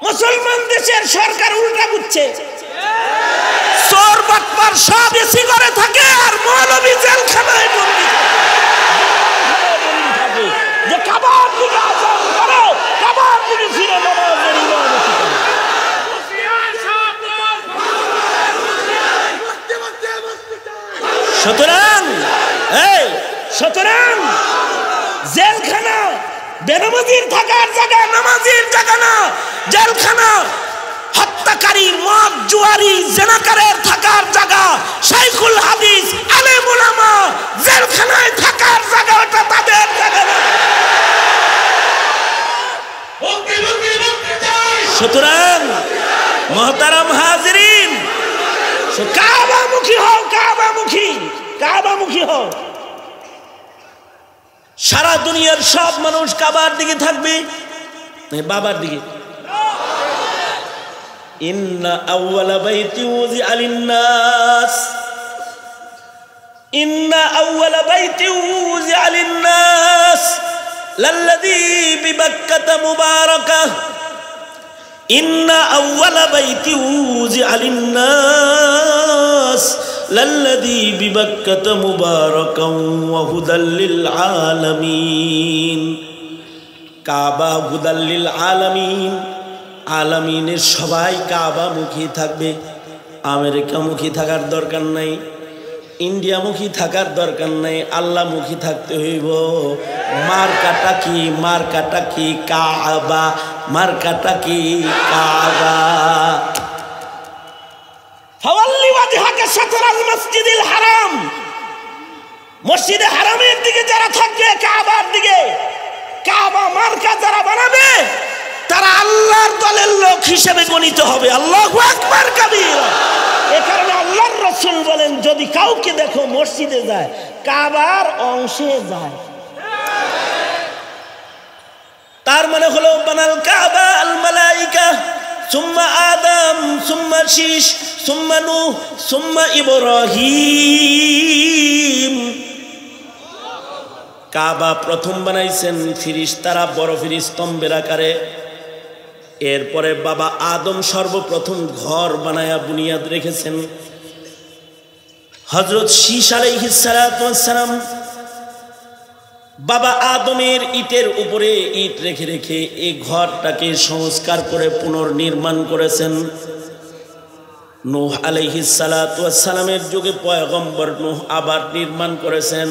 মুসলমান দেশের সরকার উল্টা বুঝছে, চোর বাটপার সব এসি করে থাকে আর মৌলবী জেলখানায় বন্দী থাকে। যে কাবার দিকে আযান করো, কাবার দিকে ফিরে নামাজের ইবাদত করো। সুতরাং জেলখানা বেনামাজির থাকার জায়গা, নামাজির জায়গা না, জেলখানা। হত্যাকারী, মদ জুয়ারি, জিনাকারের থাকার জায়গা, শাইখুল হাদিস, আলেম উলামা জেলখানায় থাকার জায়গা, ওটা তাদের জায়গা না। সুতরাং মুহতারাম হাজিরিন, কাবামুখী হও, কাবামুখী হও। সারা দুনিয়ার সব মানুষ কাবার দিকে থাকবে, বাবার দিকে। ইন্না আউওয়ালা বাইতি উযিআ লিন-নাস, ইন্না আউওয়ালা বাইতি উযিআ লিন-নাস লাল্লাযী বিবাক্কাতা মুবারাকা, ইন্না আউওয়ালা বাইতি উযিআ লিন-নাস লাল্লাযী বিবাক্কাতা মুবারাকান ওয়া হুদাল লিল আলামিন। কাবা হুদাল লিল আলামিন, আলামিনের সবাই কাবামুখী থাকবে। আমেরিকামুখী থাকার দরকার নাই, ইন্ডিয়ামুখী থাকার দরকার নাই, আল্লাহমুখী থাকতে হইব। মার্কাটা কি কাবা, মার্কাটা কি কাবা। ফাওয়াল্লি ওয়াজহাকা শাতরাল মসজিদিল হারাম, মসজিদে হারামের দিকে যারা থাকবে, কাবার দিকে, কাবা মার্কা যারা বানাবে তারা আল্লাহর দলের লোক হিসেবে গণিত হবে। আল্লাহু আকবার কাবীরা। এই কারণে আল্লাহর রাসূল বলেন, যদি কাউকে দেখো মসজিদে যায়, কাবার অংশে যায়, তার মানে হলো বানাল কাবা আল মালাইকা সুম্মা আদম সুম্মা শীশ সুম্মা নূহ সুম্মা ইব্রাহিম। কাবা প্রথম বানাইছেন ফিরিস্তারা বরফের স্তম্ভের আকারে। এরপরে বাবা আদম সর্বপ্রথম ঘর বানায়া বুনিয়াদ রেখেছেন। হযরত শীশ আলাইহিস সালাতু ওয়াস সালাম বাবা আদমের ইটের উপরে ইট রেখে রেখে এই ঘরটাকে সংস্কার করে পুনর্নির্মাণ করেছেন। নূহ আলাইহিস সালাতু ওয়াস সালামের যুগে পয়গম্বর নূহ আবার নির্মাণ করেছেন।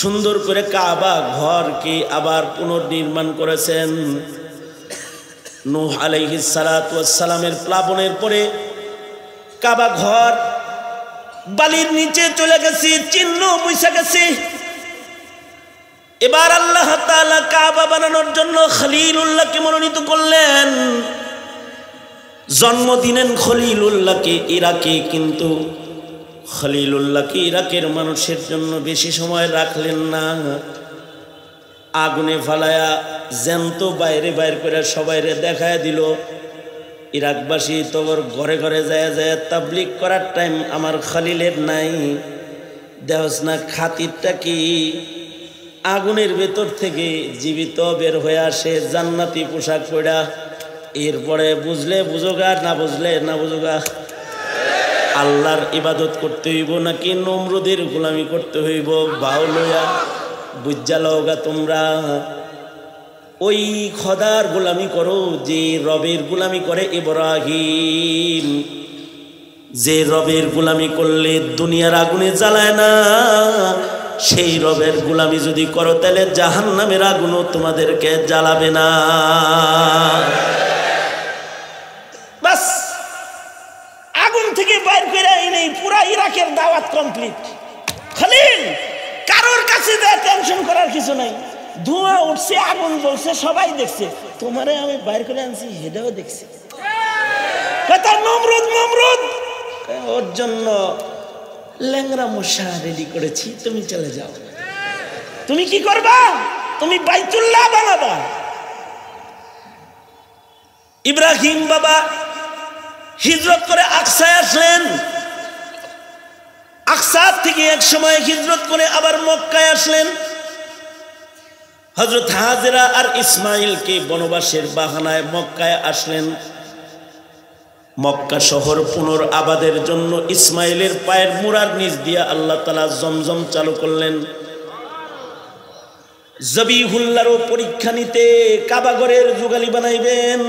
সুন্দর করে কাবা ঘরকে আবার পুনর্নির্মাণ করেছেন। নূহ আলাইহিস সালাতু ওয়াস সালামের প্লাবনের পরে কাবা ঘর বালির নিচে চলে গেছে, চিহ্ন মুছে গেছে। এবার আল্লাহ তাআলা কাবা বানানোর জন্য খলিলুল্লাহকে মনোনীত করলেন, জন্ম দিলেন খলিলুল্লাহকে ইরাকে। কিন্তু খলিলুল্লাহকে ইরাকের মানুষের জন্য বেশি সময় রাখলেন না, আগুনে ফালায়া জ্যান্ত বাইরে বাইর করে সবাইরে দেখায় দিল। ইরাকবাসী তোর ঘরে ঘরে যায় যায় তাবলিগ করার টাইম আমার খলিলের নাই। দেহস না খাতিরটা কি আগুনের ভেতর থেকে জীবিত বের হয়ে আসে জান্নাতি পোশাক পরা। এরপরে বুঝলে বুঝোগা, না বুঝলে না বুঝোগা। আল্লাহর ইবাদত করতে হইব নাকি নমরুদের গোলামি করতে হইব? বাউলয়া বুঝা লওগা তোমরা। ওই খোদার গোলামি করো যে রবের গোলামি করে ইব্রাহিম, যে রবের গোলামি করলে দুনিয়ার আগুনে জ্বালায় না। সেই রবের গোলামি যদি করো তাহলে জাহান্নামের আগুনও তোমাদেরকে জ্বালাবে না। বাস আগুন থেকে বাইর করে এনেই পুরা ইরাকের দাওয়াত কমপ্লিট। খলিল কারোর কাছে টেনশন করার কিছু নাই। ধোঁয়া উঠছে, আগুন জ্বলছে, সবাই দেখছে। তোমারে আমি বাইর করে আনছি, হেটাও দেখছি। নমরুদ নমরুদ ওর জন্য ল্যাংরা মশা রেডি করেছি, তুমি চলে যাও। তুমি কি করবা? তুমি বাইতুল্লাহ বানাবা। ইব্রাহিম বাবা হিজরত করে আকসায় আসলেন। আকসা থেকে এক সময় হিজরত করে আবার মক্কায় আসলেন। হযরত হাজেরা আর ইসমাইলকে বনবাসের বাহানায় মক্কায় আসলেন। মক্কা শহর পুনরাবাদের জন্য ইসমাইলের পায়ের মুড়ার নিচ দিয়ে আল্লাহ তাআলা জমজম চালু করলেন। জবিহুল্লাহরও পরীক্ষা নিতে কাবাগরের যুগালি বানাইবেন।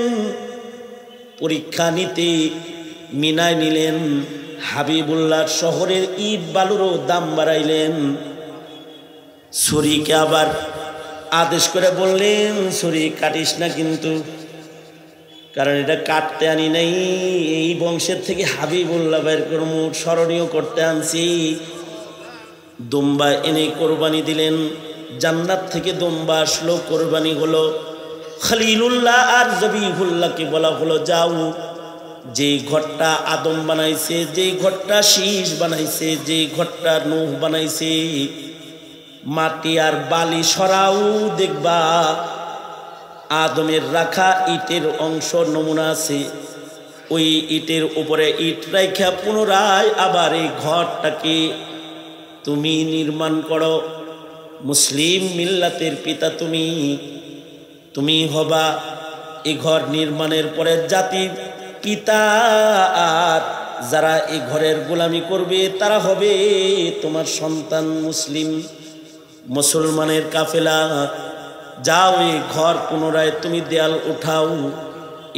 পরীক্ষা নিতে মিনায় নিলেন। হাবিবুল্লাহ শহরের ইট বালুরও দাম বাড়াইলেন। ছুরিকে আবার আদেশ করে বললেন, ছুরি কাটিস না কিন্তু, কারণ এটা কাটতে আনি নাই, এই বংশের থেকে হাবিবুল্লাহ বের করব, স্মরণীয় করতে আনছি। দুম্বা এনে কোরবানি দিলেন। জান্নাত থেকে দুম্বা আসলো, কোরবানি হলো। খলিলুল্লাহ আর জবিহুল্লাহকে বলা হলো, যাও যেই ঘরটা আদম বানাইছে, যেই ঘরটা শীষ বানাইছে, যেই ঘরটা নূহ বানাইছে, মাটি আর বালি সরাও, দেখবা আদমের রাখা ইটের অংশ নমুনা আছে। ওই ইটের উপরে ইট রাখা পুনরায় আবার এই ঘরটাকে তুমি নির্মাণ করো। মুসলিম মিল্লাতের পিতা তুমি হবা এই ঘর নির্মাণের পরে জাতির পিতা। আর যারা এই ঘরের গোলামি করবে তারা হবে তোমার সন্তান মুসলিম মুসলমানের কাফেলা। যাও এই ঘর পুনরায় তুমি দেয়াল উঠাও।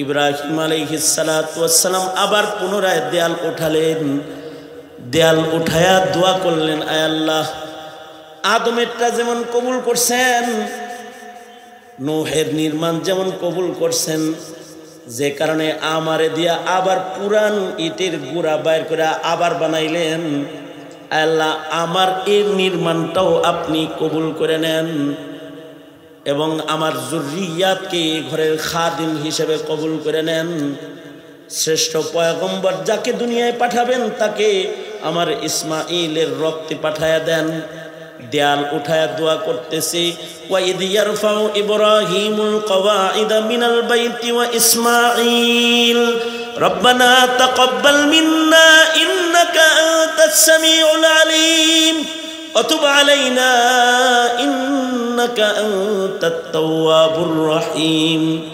ইব্রাহিম আলাইহিস সালাতু ওয়াস সালাম আবার পুনরায় দেয়াল উঠালেন। দেয়াল উঠায়া দোয়া করলেন, আয় আল্লাহ, আদমেরটা যেমন কবুল করছেন, নূহের নির্মাণ যেমন কবুল করছেন, যে কারণে আমারে দিয়া আবার পুরান ইটের গুড়া বাইর করে আবার বানাইলেন, আল্লাহ আমার এই নির্মাণটাও আপনি কবুল করে নেন এবং আমার যুররিয়াতকে ঘরের খাদিম হিসেবে কবুল করে নেন। শ্রেষ্ঠ পয়গম্বর যাকে দুনিয়ায় পাঠাবেন তাকে আমার ইসমাইলের রক্তে পাঠায়া দেন। দেয়াল উঠায়া দোয়া করতেছি, ওয়াইদ ইয়ারফাউ ইব্রাহিমুল কওয়াইদা মিনাল বাইতি ওয়া ইসমাইল রব্বানা তাকাব্বাল মিন্না ইন্নাকা আনতাস সামিউল আলিম وتب علينا إنك أنت التواب الرحيم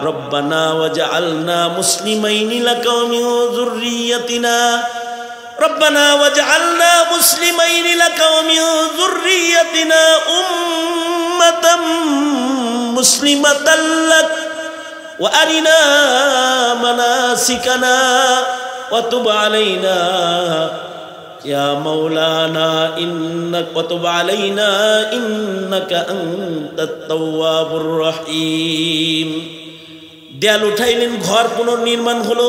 ربنا وجعلنا مسلمين لك ومن ذريتنا ربنا وجعلنا مسلمين لك ومن ذريتنا أمة مسلمة لك وأرنا مناسكنا وتب علينا يا مولانا إنك وتب علينا إنك أنت التواب الرحيم দেয়াল উঠাইলেন ঘর পুনর্নির্মাণ হলো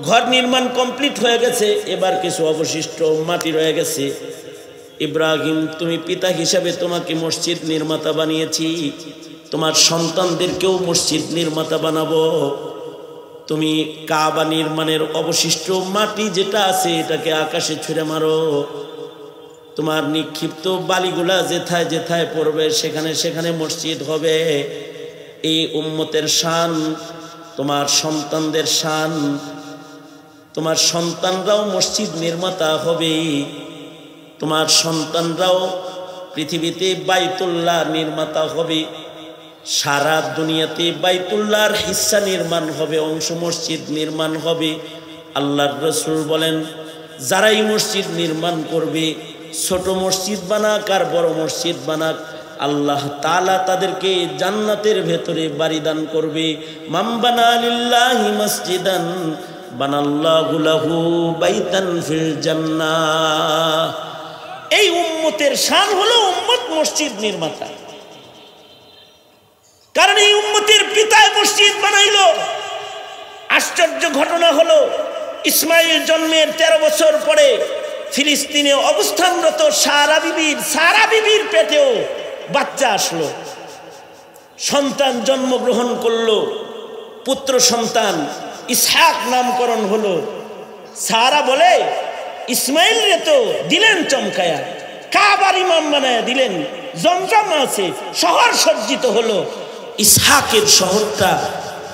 ঘর নির্মাণ কমপ্লিট হয়ে গেছে এবার কিছু অবশিষ্ট মাটি রয়ে গেছে ইব্রাহিম তুমি পিতা হিসাবে তোমাকে মসজিদ নির্মাতা বানিয়েছি তোমার সন্তানদেরকেও মসজিদ নির্মাতা বানাবো তুমি কাবা নির্মাণের অবশিষ্ট মাটি যেটা আছে এটাকে আকাশে ছুঁড়ে মারো তোমার নিক্ষিপ্ত বালিগুলা যেথায় যেথায় পড়বে সেখানে সেখানে মসজিদ হবে এই উম্মতের শান তোমার সন্তানদের শান তোমার সন্তানরাও মসজিদ নির্মাতা হবে তোমার সন্তানরাও পৃথিবীতে বাইতুল্লাহ নির্মাতা হবে সারা দুনিয়াতে বাইতুল্লাহর হিস্সা নির্মাণ হবে অংশ মসজিদ নির্মাণ হবে আল্লাহর রাসূল বলেন যারাই মসজিদ নির্মাণ করবে ছোট মসজিদ বানাক আর বড় মসজিদ বানাক আল্লাহ তাআলা তাদেরকে জান্নাতের ভেতরে বাড়ি দান করবে মান বানা লিল্লাহি মসজিদান বানাল্লাহু লাহু বাইতান ফিল জান্নাহ এই উম্মতের শান হলো উম্মত মসজিদ নির্মাতা কারণ এই উম্মতের পিতায় মসজিদ বানাইলো আশ্চর্য ঘটনা হলো ইসমাইল জন্মের 13 বছর পরে ফিলিস্তিনে অবস্থানরত সারা বিবির পেটেও বাচ্চা আসলো সন্তান জন্মগ্রহণ করলো পুত্র সন্তান ইসহাক নামকরণ হলো সারা বলে ইসমাইল রে তো দিলেন চমকায়া কাবার ইমাম বানায়া দিলেন জমজম আছে শহর সজ্জিত হলো ইসহাকের শহরটা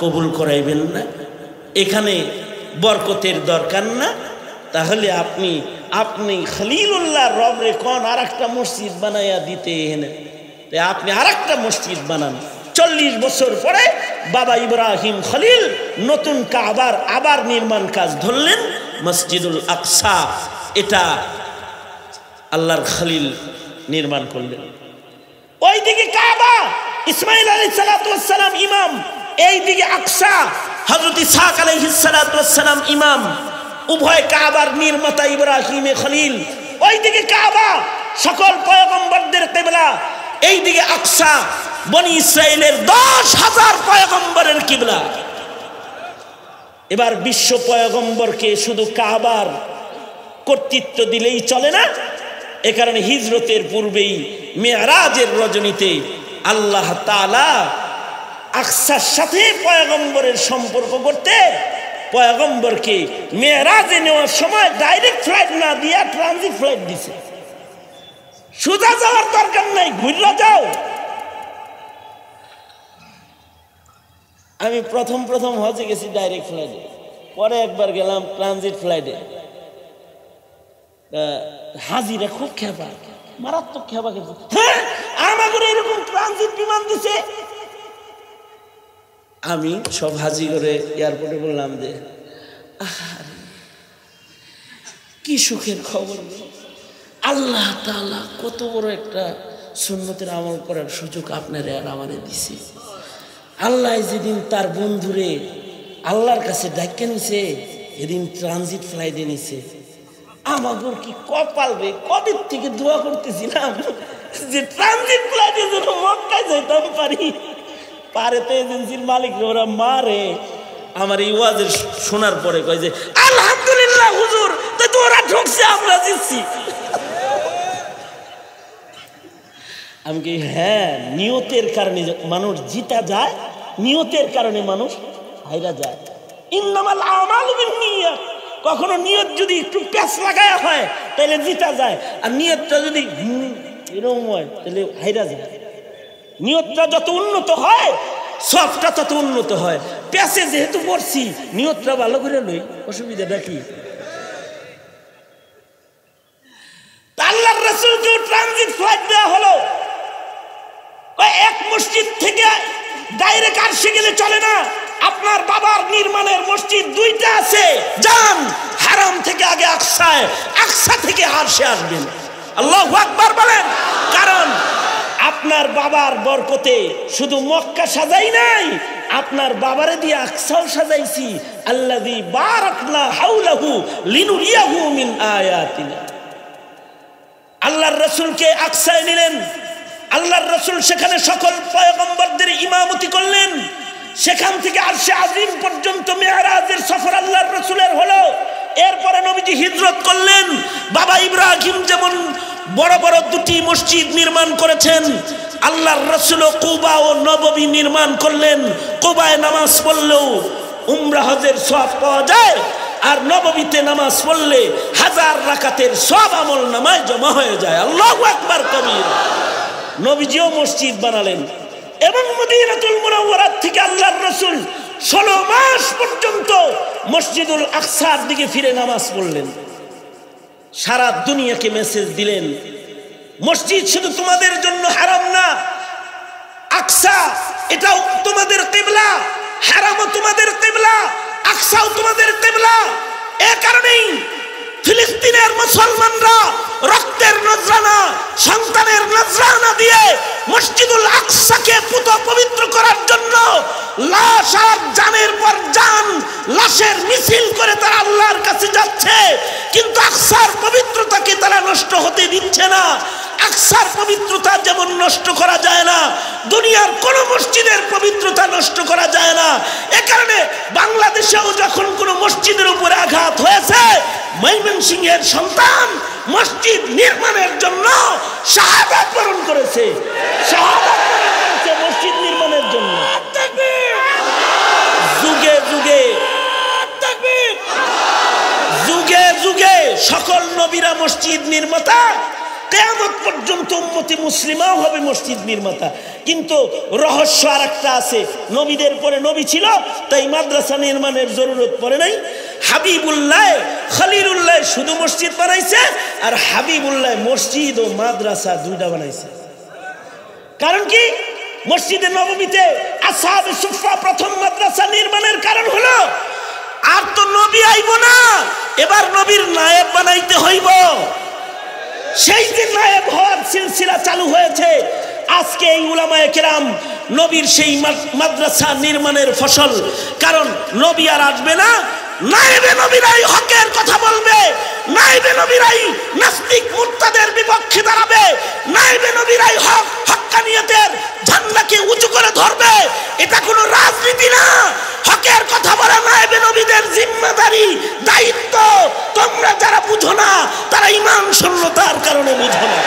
কবুল করাইবেন না এখানে বরকতের দরকার না তাহলে আপনি খলিলুল্লাহ রবরে কোন আরেকটা মসজিদ বানায়া দিতে এনে আপনি আরেকটা মসজিদ বানান 40 বছর পরে বাবা ইব্রাহিম খলিল নতুন কাবার আবার নির্মাণ কাজ ধরলেন মসজিদুল আকসা এটা আল্লাহর খলিল নির্মাণ করলেন ওইদিকে কাবা ইসমাইল আলাইহিস সালাতু ওয়াস সালাম ইমাম এইদিকে আকসা হযরত ইসহাক আলাইহিস সালাতু ওয়াস সালাম ইমাম উভয় কাবার নির্মাতা ইব্রাহিম খলিল ওইদিকে কাবা সকল পয়গম্বরদের কিবলা এইদিকে আকসা বনি ইসরাইলের 10,000 পয়গম্বরের কিবলা এবার বিশ্ব পয়গম্বরকে শুধু কাবার কর্তৃত্ব দিলেই চলে না এ কারণে হিজরতের পূর্বেই মেরাজের রজনীতে আল্লাহ তাআলা আকসার সাথে পয়গম্বরের সম্পর্ক করতে পয়গম্বরকে মেরাজে নেওয়ার সময় ডাইরেক্ট ফ্লাইট না দিয়া ট্রানজিট ফ্লাইট দিছে সোজা যাওয়ার দরকার নাই ঘুরে যাও আমি প্রথম হজে গেছি ডাইরেক্ট ফ্লাইটে পরে একবার গেলাম ট্রানজিট ফ্লাইটে হাজিরা খুব খেপা মারাত্মক খেপা খেয়েছে হ্যাঁ আমাদের এরকম ট্রানজিট বিমান দিছে আমি সব হাজি করে এয়ারপোর্টে বললাম যে কি সুখের খবর আল্লাহ তাআলা কত বড় একটা সুন্নতের আমল করার সুযোগ আপনারে আর আমারে দিছে আল্লাহ যেদিন তার বন্ধুরে আল্লাহর কাছে ডাইকা নিছে এদিন ট্রানজিট ফ্লাইটে নিছে আমাগর কি কপাল রে কবে থেকে দোয়া করতেছিলাম যে ট্রানজিট ফ্লাইটে যেন মক্কায় যাইতাম পারে তো এজেন্সির মালিক ওরা মারে আমার এই ওয়াজের শোনার পরে কয় যে আলহামদুলিল্লাহ হুজুর তো ওরা ঢুকছে আমরা জিতছি আমি কি হ্যাঁ নিয়তের কারণে মানুষ জিতা যায় নিয়তের কারণে মানুষ হাইরা যায় ইন্নামাল আমালু বিন্নিয়াত কখনো নিয়ত যদি একটু প্যাচ লাগায়া হয় তাহলে জিতা যায় আর নিয়তটা যদি এরকম হয় তাহলে হাইরা যায় নিয়তটা যত উন্নত হয় সবটা তত উন্নত হয় প্যাচে যেহেতু পড়ছি নিয়তটা ভালো করে লই অসুবিধাটা কি আল্লাহ আল্লাহর রাসূলকেও ট্রানজিট ফ্লাইট দেওয়া হলো। এক মসজিদ থেকে ডাইরেক্ট আরশে গেলে চলে না, আপনার বাবার নির্মাণের মসজিদ দুইটা আছে, যান হারাম থেকে আগে আকসায়, আকসা থেকে আরশে আসবেন। আল্লাহু আকবার বলেন। কারণ আপনার বাবার বরকতে শুধু মক্কা সাজাই নাই, আপনার বাবারে দিয়ে আকসাও সাজাইছি। আল্লাযী বারাকনা হাওলাহু লিনুরিয়াহু মিন আয়াতিনা। আল্লাহর রাসূলকে আকসায় নিলেন, আল্লাহর রাসূল সেখানে সকল পয়গম্বরদের ইমামতি করলেন। সেখান থেকে আরশে আজিম পর্যন্ত মেরাজের সফর আল্লাহর রাসূলের হলো। এরপরে নবীজি হিজরত করলেন। বাবা ইব্রাহিম যেমন বড় বড় দুটি মসজিদ নির্মাণ করেছেন, আল্লাহর রাসূল কুবা ও নববী নির্মাণ করলেন। কুবায় নামাজ পড়লেও উমরা হজের সওয়াব পাওয়া যায়, আর নববীতে নামাজ পড়লে 1000 রাকাতের সব আমল নামায় জমা হয়ে যায়। আল্লাহু আকবার কবীর। নবীজিও মসজিদ বানালেন এবং মদিনাতুল মুনাওয়ারা থেকে আল্লাহর রাসূল 16 মাস পর্যন্ত মসজিদুল আকসার দিকে ফিরে নামাজ পড়লেন। সারা দুনিয়াকে মেসেজ দিলেন, মসজিদ শুধু তোমাদের জন্য হারাম না, আকসা এটাও তোমাদের কিবলা, হারামও তোমাদের কিবলা, আকসাও তোমাদের কিবলা। এই কারণেই ফিলিস্তিনের মুসলমানরা রক্তের নজরানা, সন্তানের নজরানা দিয়ে মসজিদুল আকসাকে পুত পবিত্র করার জন্য লাশ আর জানের পর জান লাশের মিছিল করে তারা আল্লাহর কাছে যাচ্ছে, কিন্তু আকসার পবিত্রতাকে তারা নষ্ট হতে দিচ্ছে না। আকসার পবিত্রতা যেমন নষ্ট করা যায় না, দুনিয়ার কোন মসজিদের পবিত্রতা নষ্ট করা যায় না। এ কারণে বাংলাদেশেও যখন কোন মসজিদের উপরে আঘাত হয়েছে, ময়মনসিংহের সন্তান মসজিদ নির্মাণের জন্য শাহাদাত বরণ করেছে, শাহাদাত বরণ করেছে মসজিদ নির্মাণের জন্য। যুগে যুগে যুগে যুগে সকল নবীরা মসজিদ নির্মাতা, কিয়ামত পর্যন্ত উম্মতে মুসলিমাও হবে মসজিদ নির্মাতা। কিন্তু রহস্য আরেকটা আছে, নবীদের পরে নবী ছিল তাই মাদ্রাসা নির্মাণের জরুরত পড়ে নাই। হাবিবুল্লাহ খলিলুল্লাহ শুধু মসজিদ বানাইছে, আর হাবিবুল্লাহ মসজিদ ও মাদ্রাসা দুইটা বানাইছে। কারণ কি? মসজিদে নববীতে আসহাবে সুফফা প্রথম মাদ্রাসা নির্মাণের কারণ হলো আর তো নবী আইব না, এবার নবীর নায়েব বানাইতে হইব। সেই যে নায়েব হওয়ার সিলসিলা চালু হয়েছে। আজকে এই উলামায়ে কেরাম নবীর সেই মাদ্রাসা নির্মাণের ফসল। কারণ নবী আর আসবে না, নায়েবে নবীরাই হকের কথা বলবে, নায়েবে নবীরাই নাস্তিক মুরতাদের বিপক্ষে দাঁড়াবে, নায়েবে নবীরাই হক হক্কানিয়তের ঝান্ডাকে উঁচু করে ধরবে। এটা কোনো রাজনীতি না, হকের কথা বলা নায়েবে নবীদের জিম্মাদারি, দায়িত্ব। তোমরা যারা বুঝো না তারা ঈমান শূন্যতার কারণে বুঝো না।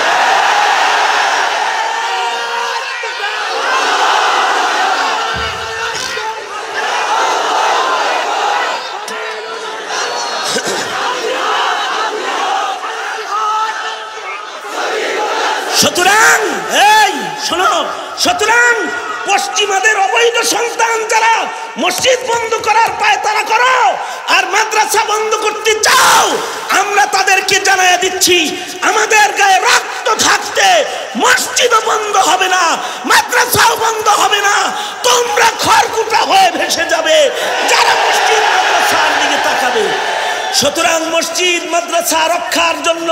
সুতরাং এই শোনো, সুতরাং পশ্চিমাদের অবৈধ সন্তান যারা মসজিদ বন্ধ করার পায়তারা করো আর মাদ্রাসা বন্ধ করতে চাও, আমরা তাদেরকে জানাইয়া দিচ্ছি আমাদের গায়ে রক্ত থাকতে মসজিদও বন্ধ হবে না, মাদ্রাসাও বন্ধ হবে না। তোমরা খড়কুটা হয়ে ভেসে যাবে যারা মসজিদ মাদ্রাসার দিকে তাকাবে। সুতরাং মসজিদ মাদ্রাসা রক্ষার জন্য,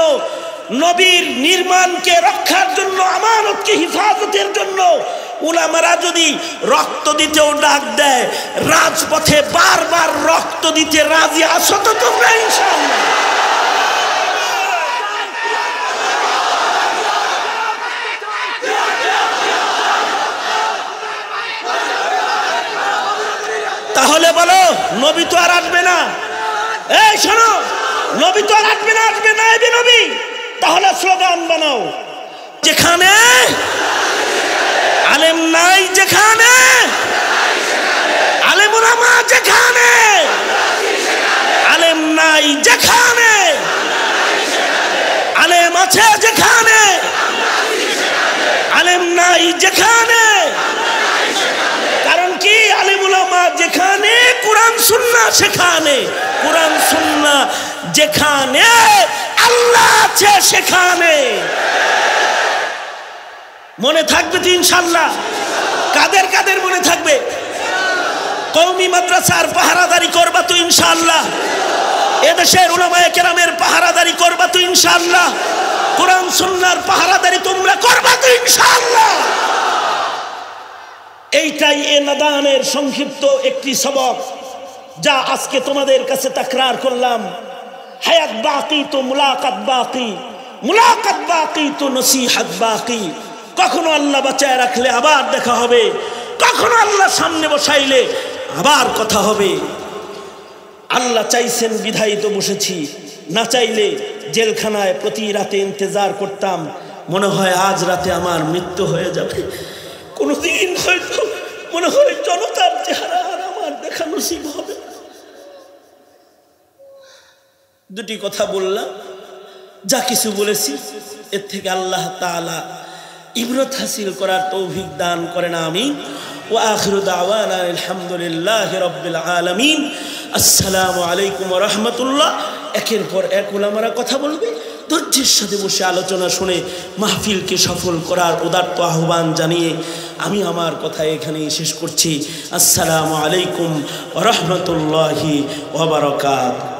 নবীর নির্মাণকে রক্ষার জন্য, আমানতকে হিফাজতের জন্য উলামারা যদি রক্ত দিতেও ডাক দেয়, রাজপথে বারবার রক্ত দিতে রাজি আছো তো তোমরা ইনশাআল্লাহ? তাহলে বলো নবী তো আর আসবে না। এই শোনো, নবী তো আর আসবে না, আসবে না নায়েবে নবী। তাহলে স্লোগান বানাও, যেখানে আলেম নাই, যেখানে আলেম উলামা, যেখানে আলেম নাই, যেখানে আলেম আছে, যেখানে আলেম নাই, যেখানে। কারণ কি? আলেম উলামা যেখানে, কোরআন সুন্নাহ সেখানে, কোরআন সুন্নাহ যেখানে, আল্লাহ আছে সেখানে। মনে থাকবে তো ইনশাআল্লাহ? কাদের কাদের মনে থাকবে? কওমি মাদ্রাসার পাহারাদারি করবা তো ইনশাআল্লাহ? এদেশের উলামায়ে কেরামের পাহারাদারি করবা তো ইনশাআল্লাহ? কোরআন সুন্নাহর পাহারাদারি তোমরা করবা তো ইনশাআল্লাহ? এইটাই এ নাদানের সংক্ষিপ্ত একটি সবক, যা আজকে তোমাদের কাছে তাকরার করলাম। হায়াত বাকি তো মুলাকাত বাকি, মুলাকাত বাকি তো নসিহত বাকি। কখনো আল্লাহ বাঁচায় রাখলে আবার দেখা হবে, কখনো আল্লাহ সামনে বসাইলে আবার কথা হবে। আল্লাহ চাইছেন বিধায় তো বসেছি, না চাইলে জেলখানায় প্রতি রাতে ইন্তজার করতাম। মনে হয় আজ রাতে আমার মৃত্যু হয়ে যাবে, কোনদিন হয়তো মনে হয় জনতার চেহারা আর আমার দেখা নসিব হবে। দুটি কথা বললাম, যা কিছু বলেছি এর থেকে আল্লাহ তাআলা ইবরত হাসিল করার তৌফিক দান করেন, আমিন। ওয়া আখিরু দাওয়ানা আলহামদুলিল্লাহি রাব্বিল আলামিন। আসসালামু আলাইকুম ওয়া রাহমাতুল্লাহ। একের পর এক উলামারা কথা বলবে, ধৈর্যের সাথে বসে আলোচনা শুনে মাহফিলকে সফল করার উদাত্ত আহ্বান জানিয়ে আমি আমার কথা এখানেই শেষ করছি। আসসালামু আলাইকুম ওয়া রাহমাতুল্লাহি ওয়া বারাকাতুহু।